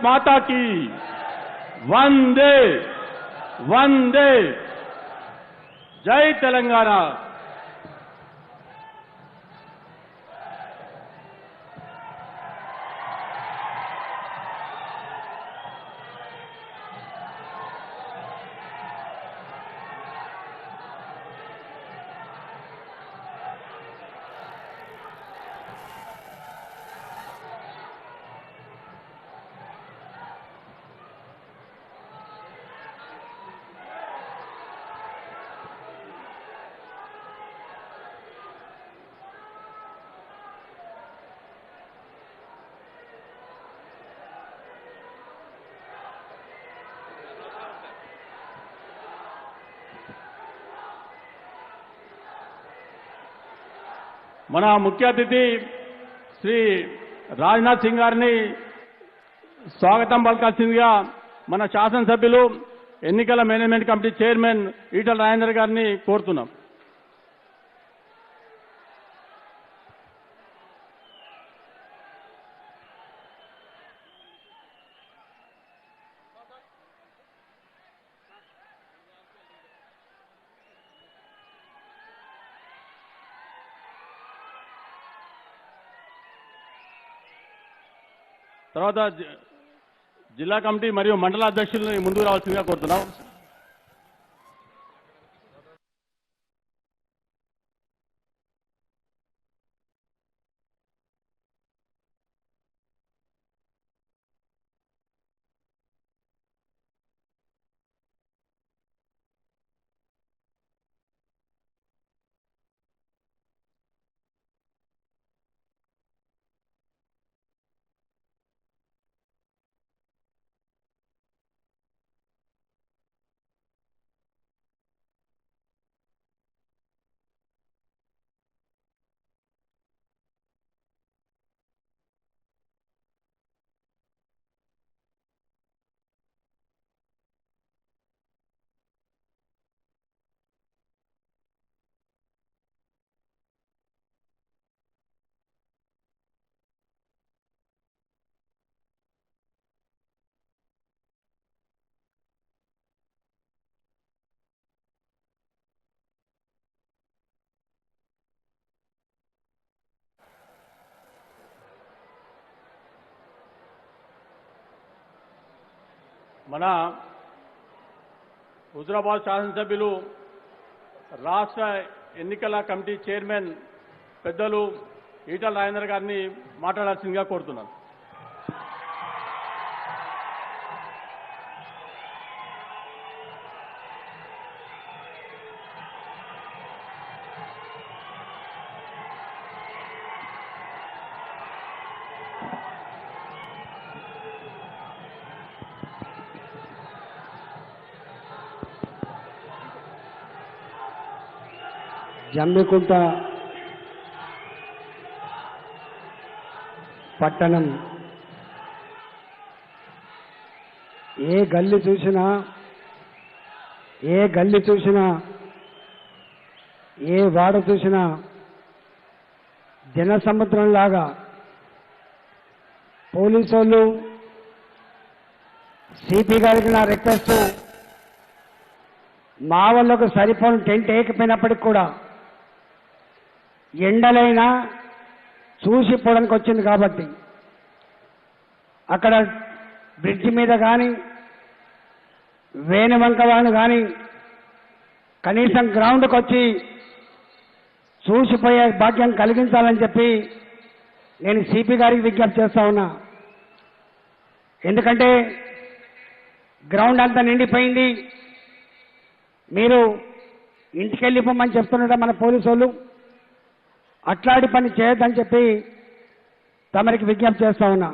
माता की वंदे वंदे जय तेलंगाना। మన ముఖ్య అతిథి శ్రీ రాజ్నాథ్ సింగ్ గారిని స్వాగతం పలకాల్సిందిగా మన శాసనసభ్యులు ఎన్నికల management committee chairman Etela Rajender గారిని కోరుతున్నాం. తర్వాత జిల్లా కమిటీ మరియు మండల అధ్యక్షులని ముందుకు రావాల్సిందిగా కోరుతున్నాం. మన హుజరాబాద్ శాసనసభ్యులు రాష్ట్ర ఎన్నికల కమిటీ చైర్మన్ పెద్దలు ఈటల రాజేందర్ గారిని మాట్లాడాల్సిందిగా కోరుతున్నాను. జమ్మికుంట పట్టణం ఏ గల్లి చూసినా ఏ వాడ చూసినా జనసముద్రంలాగా పోలీసు వాళ్ళు సిపి గారికి నా రిక్వెస్ట్, మా వాళ్ళకు సరిపోని టెంట్ వేయకపోయినప్పటికి కూడా ఎండలైనా చూసిపోవడానికి వచ్చింది కాబట్టి అక్కడ బ్రిడ్జి మీద కానీ వేణువంకవాణి కానీ కనీసం గ్రౌండ్కి వచ్చి చూసిపోయే భాగ్యం కలిగించాలని చెప్పి నేను సిపి గారికి విజ్ఞప్తి చేస్తా ఉన్నా. ఎందుకంటే గ్రౌండ్ అంతా నిండిపోయింది, మీరు ఇంటికి వెళ్ళిపోమని చెప్తున్నట్టు మన పోలీసు వాళ్ళు అట్లాంటి పని చేయొద్దని చెప్పి తమరికి విజ్ఞప్తి చేస్తా ఉన్నా.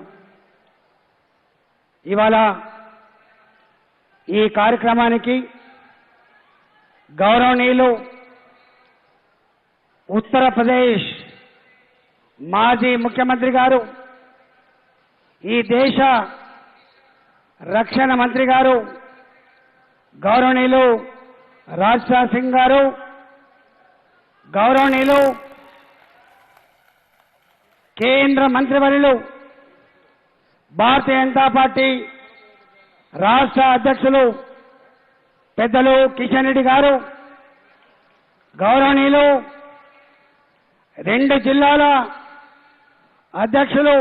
ఇవాళ ఈ కార్యక్రమానికి గౌరవనీయులు ఉత్తరప్రదేశ్ మాజీ ముఖ్యమంత్రి గారు, ఈ దేశ రక్షణ మంత్రి గారు గౌరవనీయులు రాజ్నాథ్ సింగ్ గారు, గౌరవనీయులు కేంద్ర మంత్రివర్యులు భారతీయ జనతా పార్టీ రాష్ట్ర అధ్యక్షులు పెద్దలు కిషన్ రెడ్డి గారు, గౌరవనీయులు 2 జిల్లాల అధ్యక్షులు,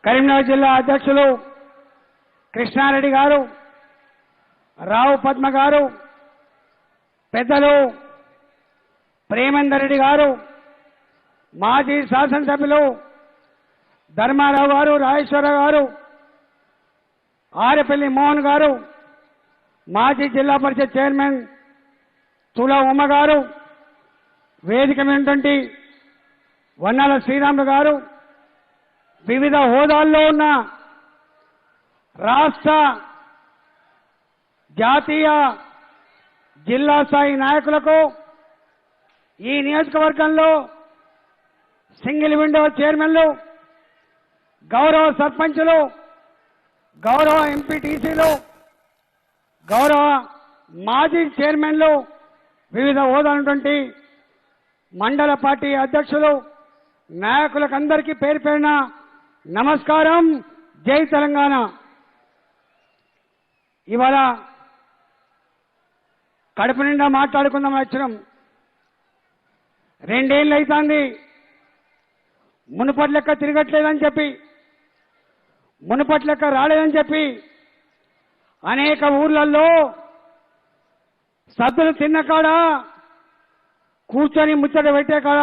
కరీంనగర్ జిల్లా అధ్యక్షులు కృష్ణారెడ్డి గారు, రావు పద్మ గారు, పెద్దలు ప్రేమేందర్ రెడ్డి గారు, మాజీ శాసనసభ్యులు ధర్మారావు గారు, రాజేశ్వరరావు గారు, ఆరెపల్లి మోహన్ గారు, మాజీ జిల్లా పరిషత్ చైర్మన్ తుల ఉమ్మ గారు, వేదిక ఉన్నటువంటి వన్నాల శ్రీరాములు గారు, వివిధ హోదాల్లో ఉన్న రాష్ట్ర, జాతీయ, జిల్లా స్థాయి నాయకులకు, ఈ నియోజకవర్గంలో సింగిల్ విండో చైర్మన్లు, గౌరవ సర్పంచులు, గౌరవ ఎంపీటీసీలు, గౌరవ మాజీ చైర్మన్లు, వివిధ హోదాలైనటువంటి మండల పార్టీ అధ్యక్షులు, నాయకులకు అందరికీ పేరు పేరున నమస్కారం. జై తెలంగాణ. ఇవాళ కడుపు నిండా మాట్లాడుకుందాం వచ్చినాం. 2 ఏళ్ళు అవుతుంది మునుపటి లెక్క తిరగట్లేదని చెప్పి, మునుపటి లెక్క రాలేదని చెప్పి అనేక ఊర్లలో సద్దులు తిన్న కాడ, కూర్చొని ముచ్చట పెట్టే కాడ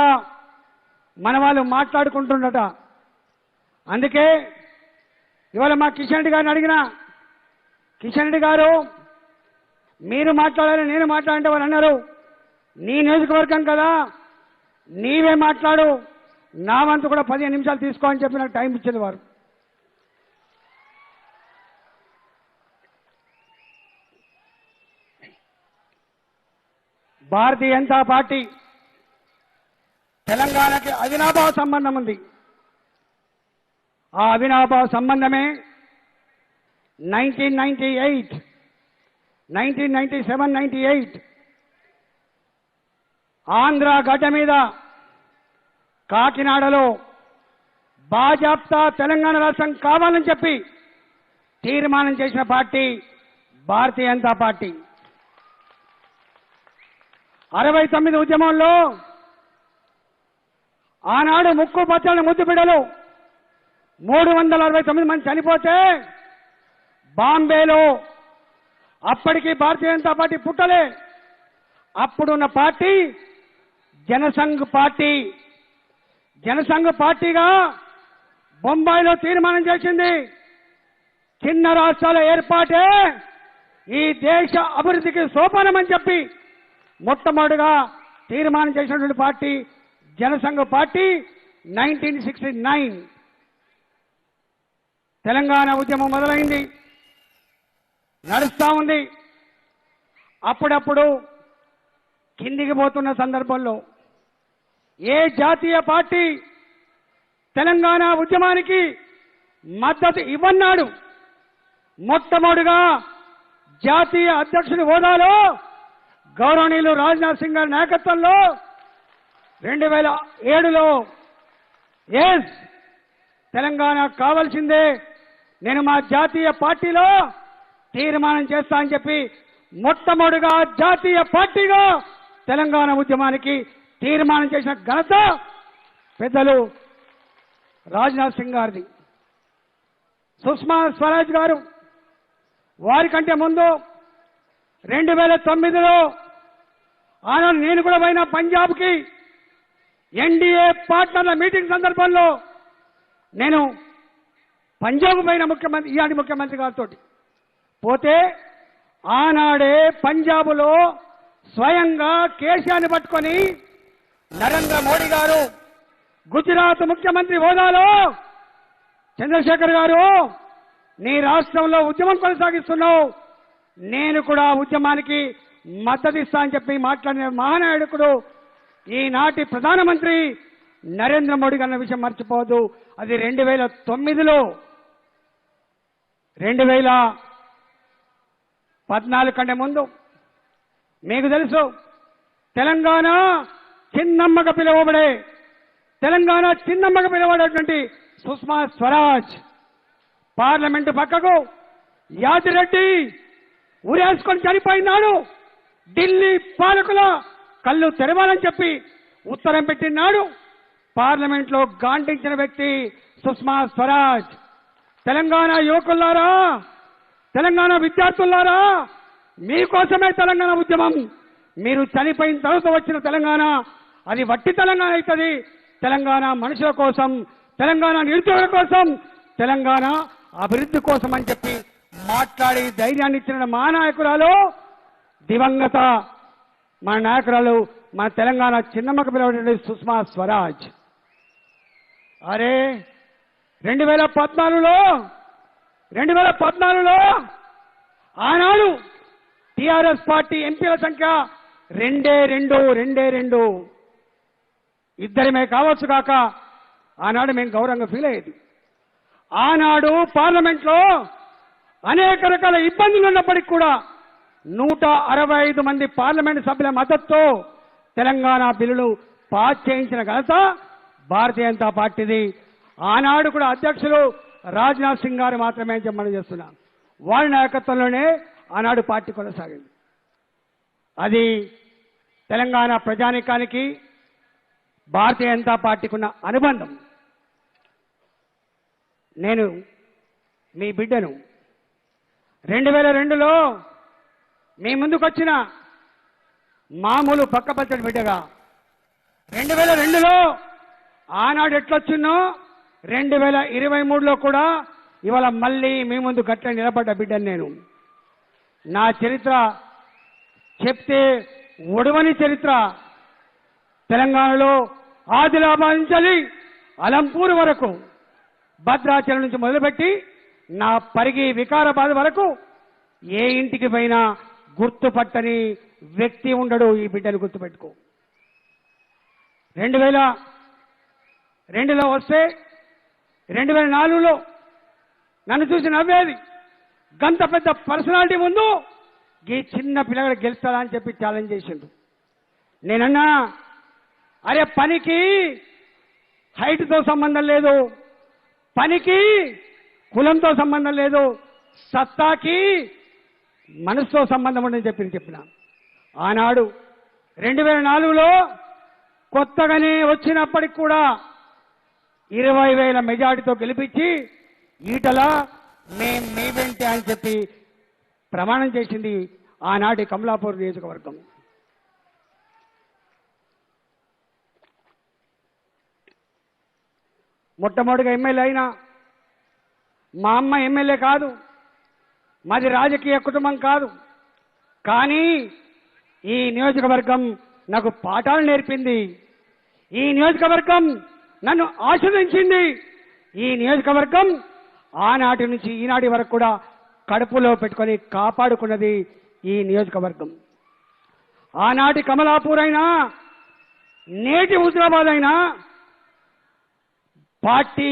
మన వాళ్ళు మాట్లాడుకుంటుండట. అందుకే ఇవాళ మా కిషన్ రెడ్డి గారిని అడిగిన, కిషన్ రెడ్డి గారు మీరు మాట్లాడాలి, నేను మాట్లాడంటే వారు అన్నారు, నీ నియోజకవర్గం కదా నీవే మాట్లాడు, నా వంతు కూడా 15 నిమిషాలు తీసుకో అని చెప్పి నాకు టైం ఇచ్చింది వారు. భారతీయ జనతా పార్టీ తెలంగాణకి అవినాభావ సంబంధం ఉంది. ఆ అవినాభావ సంబంధమే 1998, 1997, 98 ఆంధ్ర గడ్డ మీద కాకినాడలో బాజాప్తా తెలంగాణ రాష్ట్రం కావాలని చెప్పి తీర్మానం చేసిన పార్టీ భారతీయ జనతా పార్టీ. 69 ఉద్యమంలో ఆనాడు ముక్కు పచ్చని ముద్దు బిడ్డలు 369 మంది చనిపోతే బాంబేలో అప్పటికి భారతీయ జనతా పార్టీ పుట్టలే. అప్పుడున్న పార్టీ జనసంఘ్ పార్టీ. జనసంఘ్ పార్టీగా బొంబాయిలో తీర్మానం చేసింది, చిన్న రాష్ట్రాల ఏర్పాటే ఈ దేశ అభివృద్ధికి సోపానమని చెప్పి మొట్టమొదటిగా తీర్మానం చేసినటువంటి పార్టీ జనసంఘ్ పార్టీ. 1969 తెలంగాణ ఉద్యమం మొదలైంది, నడుస్తా ఉంది. అప్పుడప్పుడు కిందికి పోతున్న సందర్భంలో ఏ జాతీయ పార్టీ తెలంగాణ ఉద్యమానికి మద్దతు ఇవ్వన్నాడు మొట్టమొదటిగా జాతీయ అధ్యక్షుడి హోదాలో గౌరవనీయులు రాజ్నాథ్ సింగ్ గారి నాయకత్వంలో 2007లో ఎస్ తెలంగాణ కావాల్సిందే, నేను మా జాతీయ పార్టీలో తీర్మానం చేస్తా అని చెప్పి మొట్టమొదటిగా జాతీయ పార్టీగా తెలంగాణ ఉద్యమానికి తీర్మానం చేసిన ఘనత పెద్దలు రాజ్నాథ్ సింగ్ గారిది. సుష్మా స్వరాజ్ గారు వారికంటే ముందు 2009లో ఆనాడు నేను కూడా పోయిన పంజాబ్కి ఎన్డీఏ పార్ట్నర్ల మీటింగ్ సందర్భంలో నేను పంజాబ్ పోయిన ముఖ్యమంత్రి ఈనాటి ముఖ్యమంత్రి గారితో పోతే ఆనాడే పంజాబ్లో స్వయంగా కేసీఆర్ని పట్టుకొని నరేంద్ర మోడీ గారు గుజరాత్ ముఖ్యమంత్రి హోదాలో చంద్రశేఖర్ గారు నీ రాష్ట్రంలో ఉద్యమం కొనసాగిస్తున్నావు, నేను కూడా ఉద్యమానికి మద్దతు ఇస్తా అని చెప్పి మాట్లాడిన మహానాయకుడు ఈనాటి ప్రధానమంత్రి నరేంద్ర మోడీ గారి విషయం మర్చిపోదు. అది 2009లో 2014 కంటే ముందు. మీకు తెలుసు తెలంగాణ చిన్నమ్మగా పిలువబడేటువంటి సుష్మా స్వరాజ్ పార్లమెంటు పక్కకు యాదిరెడ్డి ఉరేసుకొని చనిపోయినాడు. ఢిల్లీ పాలకుల కళ్ళు తెరవాలని చెప్పి ఉత్తరం పెట్టినాడు. పార్లమెంట్లో గాంటించిన వ్యక్తి సుష్మా స్వరాజ్. తెలంగాణ యువకులారా, తెలంగాణ విద్యార్థులారా, మీకోసమే తెలంగాణ ఉద్యమం. మీరు చనిపోయిన తర్వాత వచ్చిన తెలంగాణ అది వట్టి తెలంగాణ అవుతుంది. తెలంగాణ మనుషుల కోసం, తెలంగాణ నిరుద్యోగుల కోసం, తెలంగాణ అభివృద్ధి కోసం అని చెప్పి మాట్లాడి ధైర్యాన్ని ఇచ్చిన మా నాయకురాలు, దివంగత మా నాయకురాలు, మన తెలంగాణ చిన్నమ్మకు పిలవడే సుష్మా స్వరాజ్. అరే 2014లో ఆనాడు టిఆర్ఎస్ పార్టీ ఎంపీల సంఖ్య 2 ఇద్దరమే కావచ్చు కాక ఆనాడు మేము గౌరవంగా ఫీల్ అయ్యేది. ఆనాడు పార్లమెంట్లో అనేక రకాల ఇబ్బందులు ఉన్నప్పటికీ కూడా 165 మంది పార్లమెంటు సభ్యుల మద్దతుతో తెలంగాణ బిల్లులు పాస్ చేయించిన ఘనత భారతీయ జనతా పార్టీది. ఆనాడు కూడా అధ్యక్షులు రాజ్నాథ్ సింగ్ గారు మాత్రమే చెప్పమని చేస్తున్నాం. వారి నాయకత్వంలోనే ఆనాడు పార్టీ కొనసాగింది. అది తెలంగాణ ప్రజానీకానికి భారతీయ జనతా పార్టీకి ఉన్న అనుబంధం. నేను మీ బిడ్డను 2002లో మీ ముందుకొచ్చిన మామూలు పక్కపచ్చడి బిడ్డగా 2002లో ఆనాడు ఎట్లొచ్చినో 2023లో కూడా ఇవాళ మళ్ళీ మీ ముందు గట్ల నిలబడ్డ బిడ్డను నేను. నా చరిత్ర చెప్తే ఒడవని చరిత్ర. తెలంగాణలో ఆదిలాబాద్ నుంచి అలంపూర్ వరకు, భద్రాచలం నుంచి మొదలుపెట్టి నా పరిగి వికారాబాద్ వరకు ఏ ఇంటికి పోయినా గుర్తుపట్టని వ్యక్తి ఉండడు. ఈ బిడ్డను గుర్తుపెట్టుకో. 2002లో వస్తే 2004లో నన్ను చూసి నవ్వేది. గంత పెద్ద పర్సనాలిటీ ముందు ఈ చిన్న పిల్లగాడు గెలుస్తాడా అని చెప్పి ఛాలెంజ్ చేసిండు. నేనన్నా, అరే పనికి హైట్తో సంబంధం లేదు, పనికి కులంతో సంబంధం లేదు, సత్తాకి మనసుతో సంబంధం ఉండని చెప్పిన. ఆనాడు 2004లో కొత్తగానే వచ్చినప్పటికి కూడా 20,000 మెజార్టీతో గెలిపించి ఈటల మీ వెంటే అని చెప్పి ప్రమాణం చేసింది ఆనాటి కమలాపూర్ నియోజకవర్గం. మొట్టమొదటిగా ఎమ్మెల్యే అయినా మా అమ్మ ఎమ్మెల్యే కాదు, మాది రాజకీయ కుటుంబం కాదు. కానీ ఈ నియోజకవర్గం నాకు పాఠాలు నేర్పింది. ఈ నియోజకవర్గం నన్ను ఆశీర్వదించింది. ఈ నియోజకవర్గం ఆనాటి నుంచి ఈనాటి వరకు కూడా కడుపులో పెట్టుకొని కాపాడుకున్నది ఈ నియోజకవర్గం. ఆనాటి కమలాపూర్ అయినా, నేటి హుజరాబాద్ అయినా పార్టీ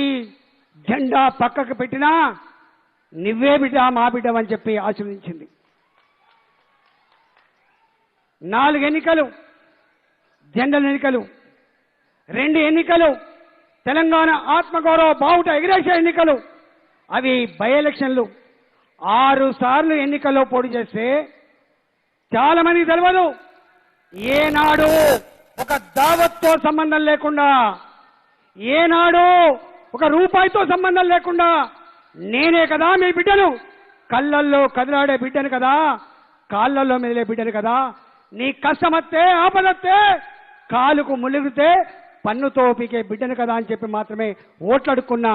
జెండా పక్కకు పెట్టినా నువ్వే బిడ్డ మా బిడ్డ అని చెప్పి ఆశీర్వదించింది. 4 ఎన్నికలు, జనరల్ ఎన్నికలు, 2 ఎన్నికలు, తెలంగాణ ఆత్మగౌరవ బావుట ఎగిరేసే ఎన్నికలు, అవి బై ఎలక్షన్లు. 6 సార్లు ఎన్నికల్లో పోటీ చేస్తే చాలా మందికి తెలియదు. ఏనాడు ఒక దావత్తో సంబంధం లేకుండా, ఏనాడు ఒక రూపాయితో సంబంధం లేకుండా నేనే కదా మీ బిడ్డను, కళ్ళల్లో కదిలాడే బిడ్డను కదా, కాళ్ళల్లో మెదిలే బిడ్డను కదా, నీ కష్టమత్తే ఆపదత్తే కాలుకు ములిగితే పన్నుతో పీకే బిడ్డను కదా అని చెప్పి మాత్రమే ఓట్లు అడుక్కున్నా.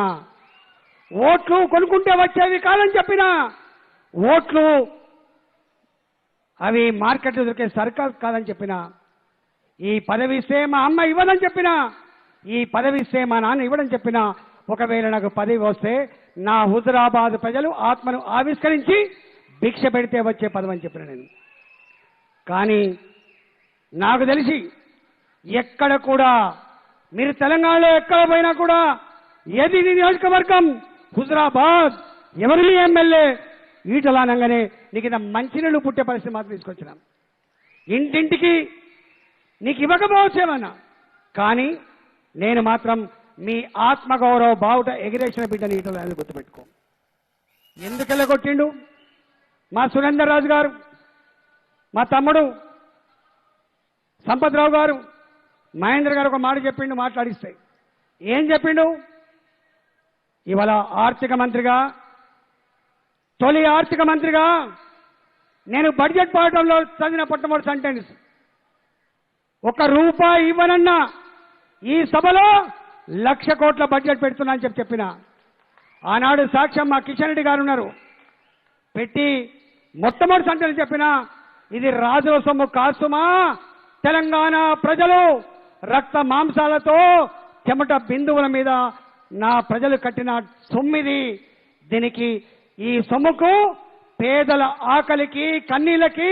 ఓట్లు కొనుక్కుంటే వచ్చేవి కాదని చెప్పినా, ఓట్లు అవి మార్కెట్లో దొరికే సర్కార్ కాదని చెప్పినా, ఈ పదవి ఇస్తే మా అమ్మ ఇవ్వదని చెప్పినా, ఈ పదవి ఇస్తే మా నాన్న ఇవ్వడని చెప్పినా, ఒకవేళ నాకు పదవి వస్తే నా హుజరాబాద్ ప్రజలు ఆత్మను ఆవిష్కరించి భిక్ష పెడితే వచ్చే పదవి అని చెప్పిన నేను. కానీ నాకు తెలిసి ఎక్కడ కూడా మీరు తెలంగాణలో ఎక్కడ పోయినా కూడా ఏది నియోజకవర్గం హుజరాబాద్ ఎవరి ఎమ్మెల్యే ఈటలానంగానే నీకు ఇంత మంచినీళ్ళు పుట్టే పరిస్థితి మాత్రం తీసుకొచ్చినాం. ఇంటింటికి నీకు ఇవ్వకపోవచ్చేమన్నా, కానీ నేను మాత్రం మీ ఆత్మగౌరవ బావుట ఎగిరేసిన బిడ్డని ఈటలని గుర్తుపెట్టుకో. ఎందుకు వెళ్ళగొట్టిండు? మా సురేందర్ రాజు గారు, మా తమ్ముడు సంపత్రావు గారు, మహేంద్ర గారు ఒక మాట చెప్పిండు, మాట్లాడిస్తాయి. ఏం చెప్పిండు? ఇవాళ ఆర్థిక మంత్రిగా, తొలి ఆర్థిక మంత్రిగా నేను బడ్జెట్ పాఠంలో చదివిన మొట్టమొదటి సెంటెన్స్, ₹1 ఇవ్వనన్నా ఈ సభలో 1,00,000 కోట్ల బడ్జెట్ పెడుతున్నా అని చెప్పిన. ఆనాడు సాక్ష్యం మా కిషన్ రెడ్డి గారు ఉన్నారు, పెట్టి మొట్టమొదటి సెంటెన్స్ చెప్పిన, ఇది రాజుల సొమ్ము కాసుమా, తెలంగాణ ప్రజలు రక్త మాంసాలతో చెమట బిందువుల మీద నా ప్రజలు కట్టిన సొమ్మిది. దీనికి ఈ సొమ్ముకు పేదల ఆకలికి కన్నీళ్ళకి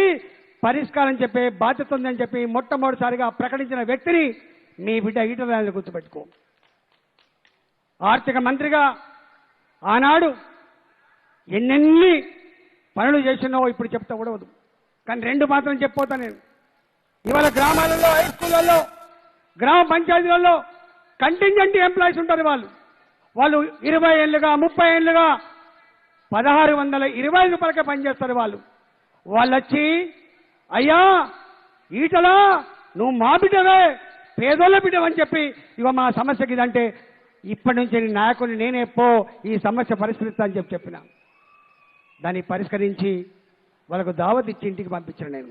పరిష్కారం చెప్పే బాధ్యత ఉందని చెప్పి మొట్టమొదటిసారిగా ప్రకటించిన వ్యక్తిని మీ బిడ్డ ఈటల గుర్తుపెట్టుకో. ఆర్థిక మంత్రిగా ఆనాడు ఎన్నెన్ని పనులు చేసినావో ఇప్పుడు చెప్తా కూడవదు, కానీ 2 మాత్రం చెప్పిపోతా నేను. ఇవాళ గ్రామాలలో, హై స్కూళ్ళల్లో, గ్రామ పంచాయతీలలో కంటింజెంట్ ఎంప్లాయీస్ ఉంటారు. వాళ్ళు 20 ఏళ్ళుగా 30 ఏళ్ళుగా 1,625 రూపాయలకే పనిచేస్తారు. వాళ్ళు వచ్చి, అయ్యా ఈటలా నువ్వు మా బిడ్డవే, పేదోళ్ళ బిడ్డవని చెప్పి ఇవ మా సమస్యకి ఇదంటే, ఇప్పటి నుంచి నాయకుని నేనే పో, ఈ సమస్య పరిష్కరిస్తా అని చెప్పిన. దాన్ని పరిష్కరించి వాళ్ళకు దావత్ ఇచ్చి ఇంటికి పంపించిన నేను.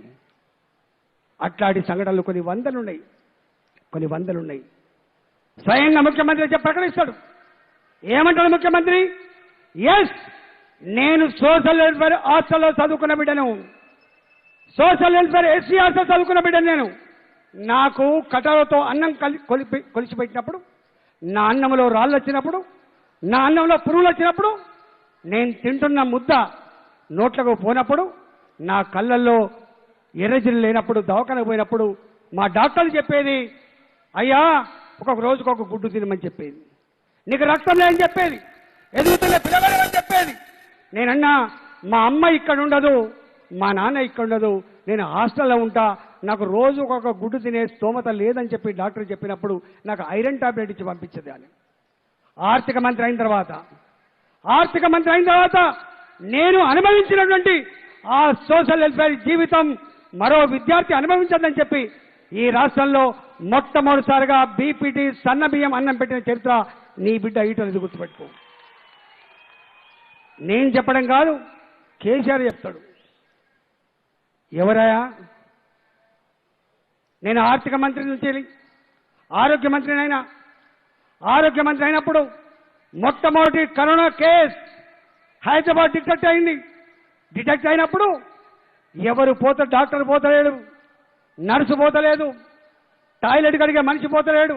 అట్లాంటి సంఘటనలు కొన్ని వందలున్నాయి. స్వయంగా ముఖ్యమంత్రి ప్రకటిస్తాడు. ఏమంటాడు ముఖ్యమంత్రి? ఎస్, నేను సోషల్ వెల్ఫేర్ హాస్టల్లో చదువుకున్న బిడ్డను, సోషల్ వెల్ఫేర్ ఎస్సీ హాస్టల్ చదువుకున్న బిడ్డను నేను. నాకు కటాలతో అన్నం కొలిచిపెట్టినప్పుడు, నా అన్నంలో రాళ్ళు వచ్చినప్పుడు, నా అన్నంలో పురుగులు వచ్చినప్పుడు, నేను తింటున్న ముద్ద నోట్లకు పోయినప్పుడు, నా కళ్ళల్లో ఎర్రజిల్లు లేనప్పుడు, దవాఖానకు పోయినప్పుడు మా డాక్టర్లు చెప్పేది, అయ్యా ఒక రోజుకు ఒక గుడ్డు తినమని చెప్పేది, నీకు రక్తం లేని చెప్పేది, ఎదుగుతున్న పిల్లగాడని చెప్పేది. నేనన్నా మా అమ్మ ఇక్కడ ఉండదు, మా నాన్న ఇక్కడ ఉండదు, నేను హాస్టల్లో ఉంటా, నాకు రోజు ఒక గుడ్డు తినే స్తోమత లేదని చెప్పి డాక్టర్ చెప్పినప్పుడు నాకు ఐరన్ టాబ్లెట్ ఇచ్చి పంపించేది అని. ఆర్థిక మంత్రి అయిన తర్వాత నేను అనుభవించినటువంటి ఆ సోషల్ వెల్ఫేర్ జీవితం మరో విద్యార్థి అనుభవించదని చెప్పి ఈ రాష్ట్రంలో మొట్టమొదటిసారిగా బీపీటీ సన్న బియ్యం అన్నం పెట్టిన చరిత్ర నీ బిడ్డ ఈటలు గుర్తుపెట్టుకో. నేను చెప్పడం కాదు, కేసీఆర్ చెప్తాడు. ఎవరయ్యా? నేను ఆర్థిక మంత్రి నుంచి ఆరోగ్య మంత్రి అయినప్పుడు మొట్టమొదటి కరోనా కేసు హైదరాబాద్ డిటెక్ట్ అయినప్పుడు ఎవరు పోతారు? డాక్టర్ పోతలేడు, నర్సు పోతలేదు, టాయిలెట్ కడిగే మనిషి పోతలేడు.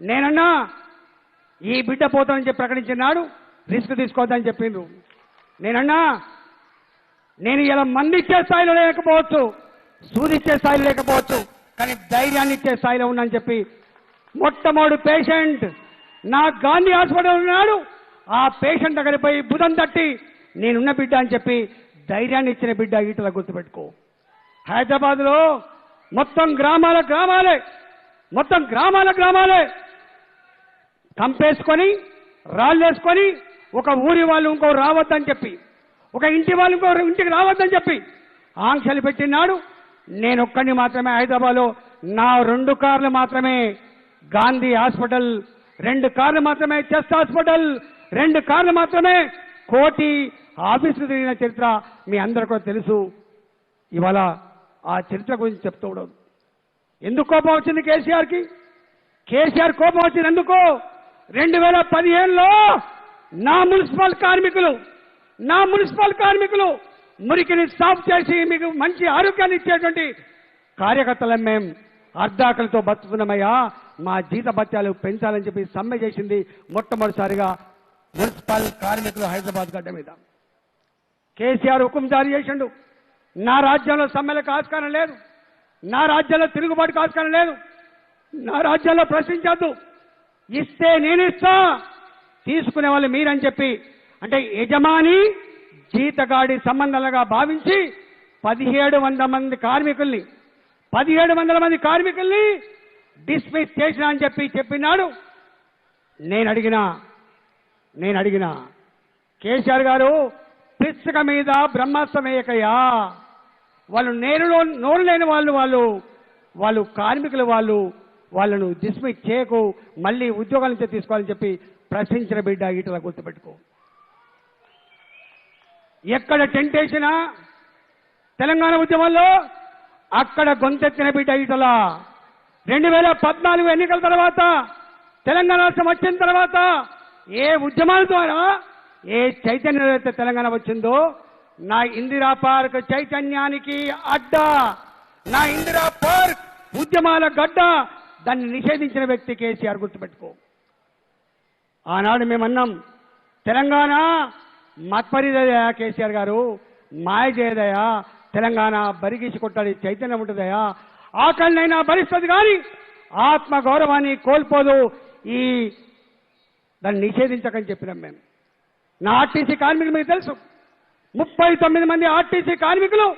నేనన్నా ఈ బిడ్డ పోతానని చెప్పి ప్రకటించినాడు, రిస్క్ తీసుకోవద్దని చెప్పిండ్రు. నేనన్నా నేను ఇలా మంది ఇచ్చే స్థాయిలో లేకపోవచ్చు, సూదిచ్చే స్థాయిలో లేకపోవచ్చు, కానీ ధైర్యాన్ని ఇచ్చే స్థాయిలో ఉన్నానని చెప్పి మొట్టమొదటి పేషెంట్ నా గాంధీ హాస్పిటల్ ఉన్నాడు, ఆ పేషెంట్ దగ్గరికి పోయి బుధం తట్టి నేనున్న బిడ్డ అని చెప్పి ధైర్యాన్ని ఇచ్చిన బిడ్డ ఈటల గుర్తుపెట్టుకో. హైదరాబాద్లో మొత్తం గ్రామాలే కంపేసుకొని రాళ్ళేసుకొని ఒక ఊరి వాళ్ళు ఇంకో రావద్దని చెప్పి, ఒక ఇంటి వాళ్ళు ఇంకో ఇంటికి రావద్దని చెప్పి ఆంక్షలు పెట్టినాడు. నేను ఒక్కడిని మాత్రమే హైదరాబాద్లో, నా 2 కార్లు మాత్రమే గాంధీ హాస్పిటల్, 2 కార్లు మాత్రమే చెస్ట్ హాస్పిటల్, 2 కార్లు మాత్రమే కోటి ఆఫీసులు తిరిగిన చరిత్ర మీ అందరికీ తెలుసు. ఇవాళ ఆ చరిత్ర గురించి చెప్తూ ఉండదు. ఎందుకు కోపం వచ్చింది కేసీఆర్కి? కేసీఆర్ కోపం వచ్చింది ఎందుకు? 2015లో నా మున్సిపల్ కార్మికులు మురికిని సాఫ్ చేసి మీకు మంచి ఆరోగ్యాన్ని ఇచ్చేటువంటి కార్యకర్తలం మేము అర్ధాకలితో బతుకుతున్నామయ్యా, మా జీత భత్యాలు పెంచాలని చెప్పి సమ్మె చేసింది మొట్టమొదటిసారిగా మున్సిపల్ కార్మికులు హైదరాబాద్ గడ్డ మీద. కేసీఆర్ హుకుం జారీ చేసిండు, నా రాజ్యంలో సమ్మెలకు ఆస్కారం లేదు, నా రాజ్యంలో తిరుగుబాటుకు ఆస్కారం లేదు, నా రాజ్యంలో ప్రశ్నించద్దు, ఇస్తే నేను ఇస్తా, తీసుకునే వాళ్ళు మీరని చెప్పి, అంటే యజమాని జీతగాడి సంబంధాలుగా భావించి 1700 మంది కార్మికుల్ని డిస్మిస్ చేసిన అని చెప్పినాడు. నేను అడిగినా కేసీఆర్ గారు పిచ్చక మీద బ్రహ్మాస్త్రం వేయకయ్యా. వాళ్ళు నోరు లేని వాళ్ళు కార్మికులు, వాళ్ళను డిస్మిస్ చేయకు, మళ్ళీ ఉద్యోగాల నుంచి తీసుకోవాలని చెప్పి ప్రశ్నించిన బిడ్డ ఈటల గుర్తుపెట్టుకో. ఎక్కడ టెంట్ వేసినా తెలంగాణ ఉద్యమంలో అక్కడ గొంతెత్తిన బిడ్డ ఈటల. 2014 ఎన్నికల తర్వాత, తెలంగాణ రాష్ట్రం వచ్చిన తర్వాత ఏ ఉద్యమాల ద్వారా ఏ చైతన్యం అయితే తెలంగాణ వచ్చిందో, నా ఇందిరా పార్క్ చైతన్యానికి అడ్డ, నా ఇందిరా పార్క్ ఉద్యమాల గడ్డ, దాన్ని నిషేధించిన వ్యక్తి కేసీఆర్ గుర్తుపెట్టుకో. ఆనాడు మేమన్నాం, తెలంగాణ మత్పరిదయా కేసీఆర్ గారు, మాయ చేయదయా, తెలంగాణ బరిగీసి కొట్టాలి, చైతన్యం ఉంటుందయా, ఆకలినైనా భరిస్తుంది కానీ ఆత్మగౌరవాన్ని కోల్పోదు, దాన్ని నిషేధించకని చెప్పినాం మేము. నా ఆర్టీసీ కార్మికులు మీకు తెలుసు, 39 మంది ఆర్టీసీ కార్మికులు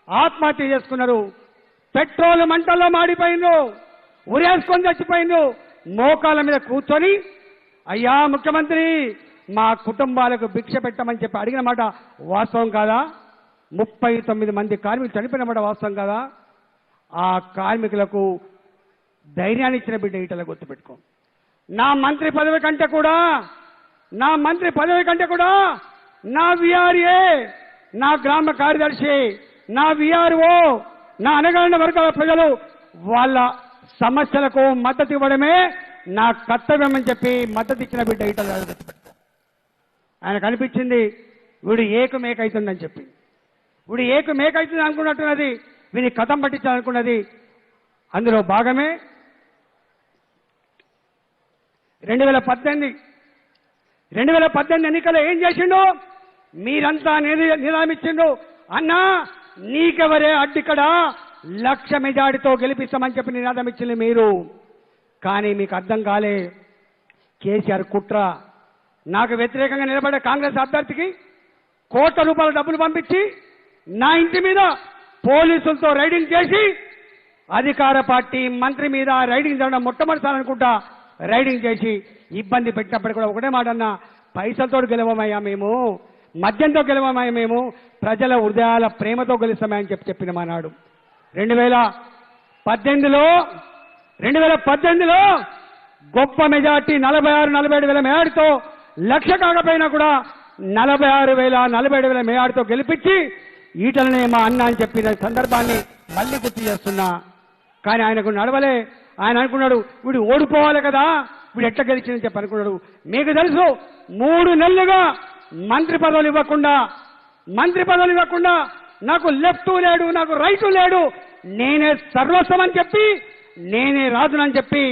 ఆత్మహత్య చేసుకున్నారు. పెట్రోల్ మంటల్లో మాడిపోయిండ్రు, ఉరేసుకొని చచ్చిపోయిండ్రు. మోకాళ్ళ మీద కూర్చొని, అయ్యా ముఖ్యమంత్రి మా కుటుంబాలకు భిక్ష పెట్టమని చెప్పి అడిగిన మాట వాస్తవం కాదా? 39 మంది కార్మికులు చనిపోయిన మాట వాస్తవం కాదా? ఆ కార్మికులకు ధైర్యాన్ని ఇచ్చిన బిడ్డ ఈటల గుర్తుపెట్టుకో. నా మంత్రి పదవి కంటే కూడా నా విఆర్ఏ, నా గ్రామ కార్యదర్శి, నా విఆర్ఓ, నా అనగారిన వర్గాల ప్రజలు వాళ్ళ సమస్యలకు మద్దతు ఇవ్వడమే నా కర్తవ్యం అని చెప్పి మద్దతు ఇచ్చిన బిడ్డ ఈటల గుర్తుపెట్టుకో. ఆయనకు అనిపించింది వీడు ఏకమేకైతుందని చెప్పి, వీడు ఏకమేకైతుంది అనుకున్నట్టున్నది, వీని కథం పట్టించాలనుకున్నది. అందులో భాగమే 2018 ఎన్నికల్లో ఏం చేసిండు? మీరంతా నిరామించిండు. అన్నా నీకెవరే అడ్డికడా, 1,00,000 మెజార్టీతో గెలిపిస్తామని చెప్పి నినాదం ఇచ్చింది మీరు. కానీ మీకు అర్థం కాలే, కేసీఆర్ కుట్ర. నాకు వ్యతిరేకంగా నిలబడే కాంగ్రెస్ అభ్యర్థికి కోట్ల రూపాయల డబ్బులు పంపించి నా ఇంటి మీద పోలీసులతో రైడింగ్ చేసి, అధికార పార్టీ మంత్రి మీద రైడింగ్ చేయడం మొట్టమొదటిసారి అనుకుంటా రైడింగ్ చేసి ఇబ్బంది పెట్టినప్పుడు కూడా ఒకటే మాట అన్నా, పైసలతో గెలవమయ్యా మేము, మద్యంతో గెలవమయ్యా మేము, ప్రజల హృదయాల ప్రేమతో గెలుస్తామని చెప్పిన మానాడు. 2018లో గొప్ప మెజార్టీ 46-47 వేల మేయాడితో, 1,00,000 కాకపోయినా కూడా 46,000-47,000 మేయాడితో గెలిపించి ఈటలనే మా అన్న అని చెప్పిన సందర్భాన్ని మళ్ళీ గుర్తు చేస్తున్నా. కానీ ఆయనకు నడవలే. ఆయన అనుకున్నాడు వీడు ఓడిపోవాలి కదా, వీడు ఎట్లా గెలిచిందని చెప్పి అనుకున్నాడు. మీకు తెలుసు, 3 నెలలుగా మంత్రి పదవులు ఇవ్వకుండా నాకు లెఫ్ట్ లేడు, నాకు రైట్ లేడు, నేనే సర్వస్వం అని చెప్పి, నేనే రాజునని చెప్పి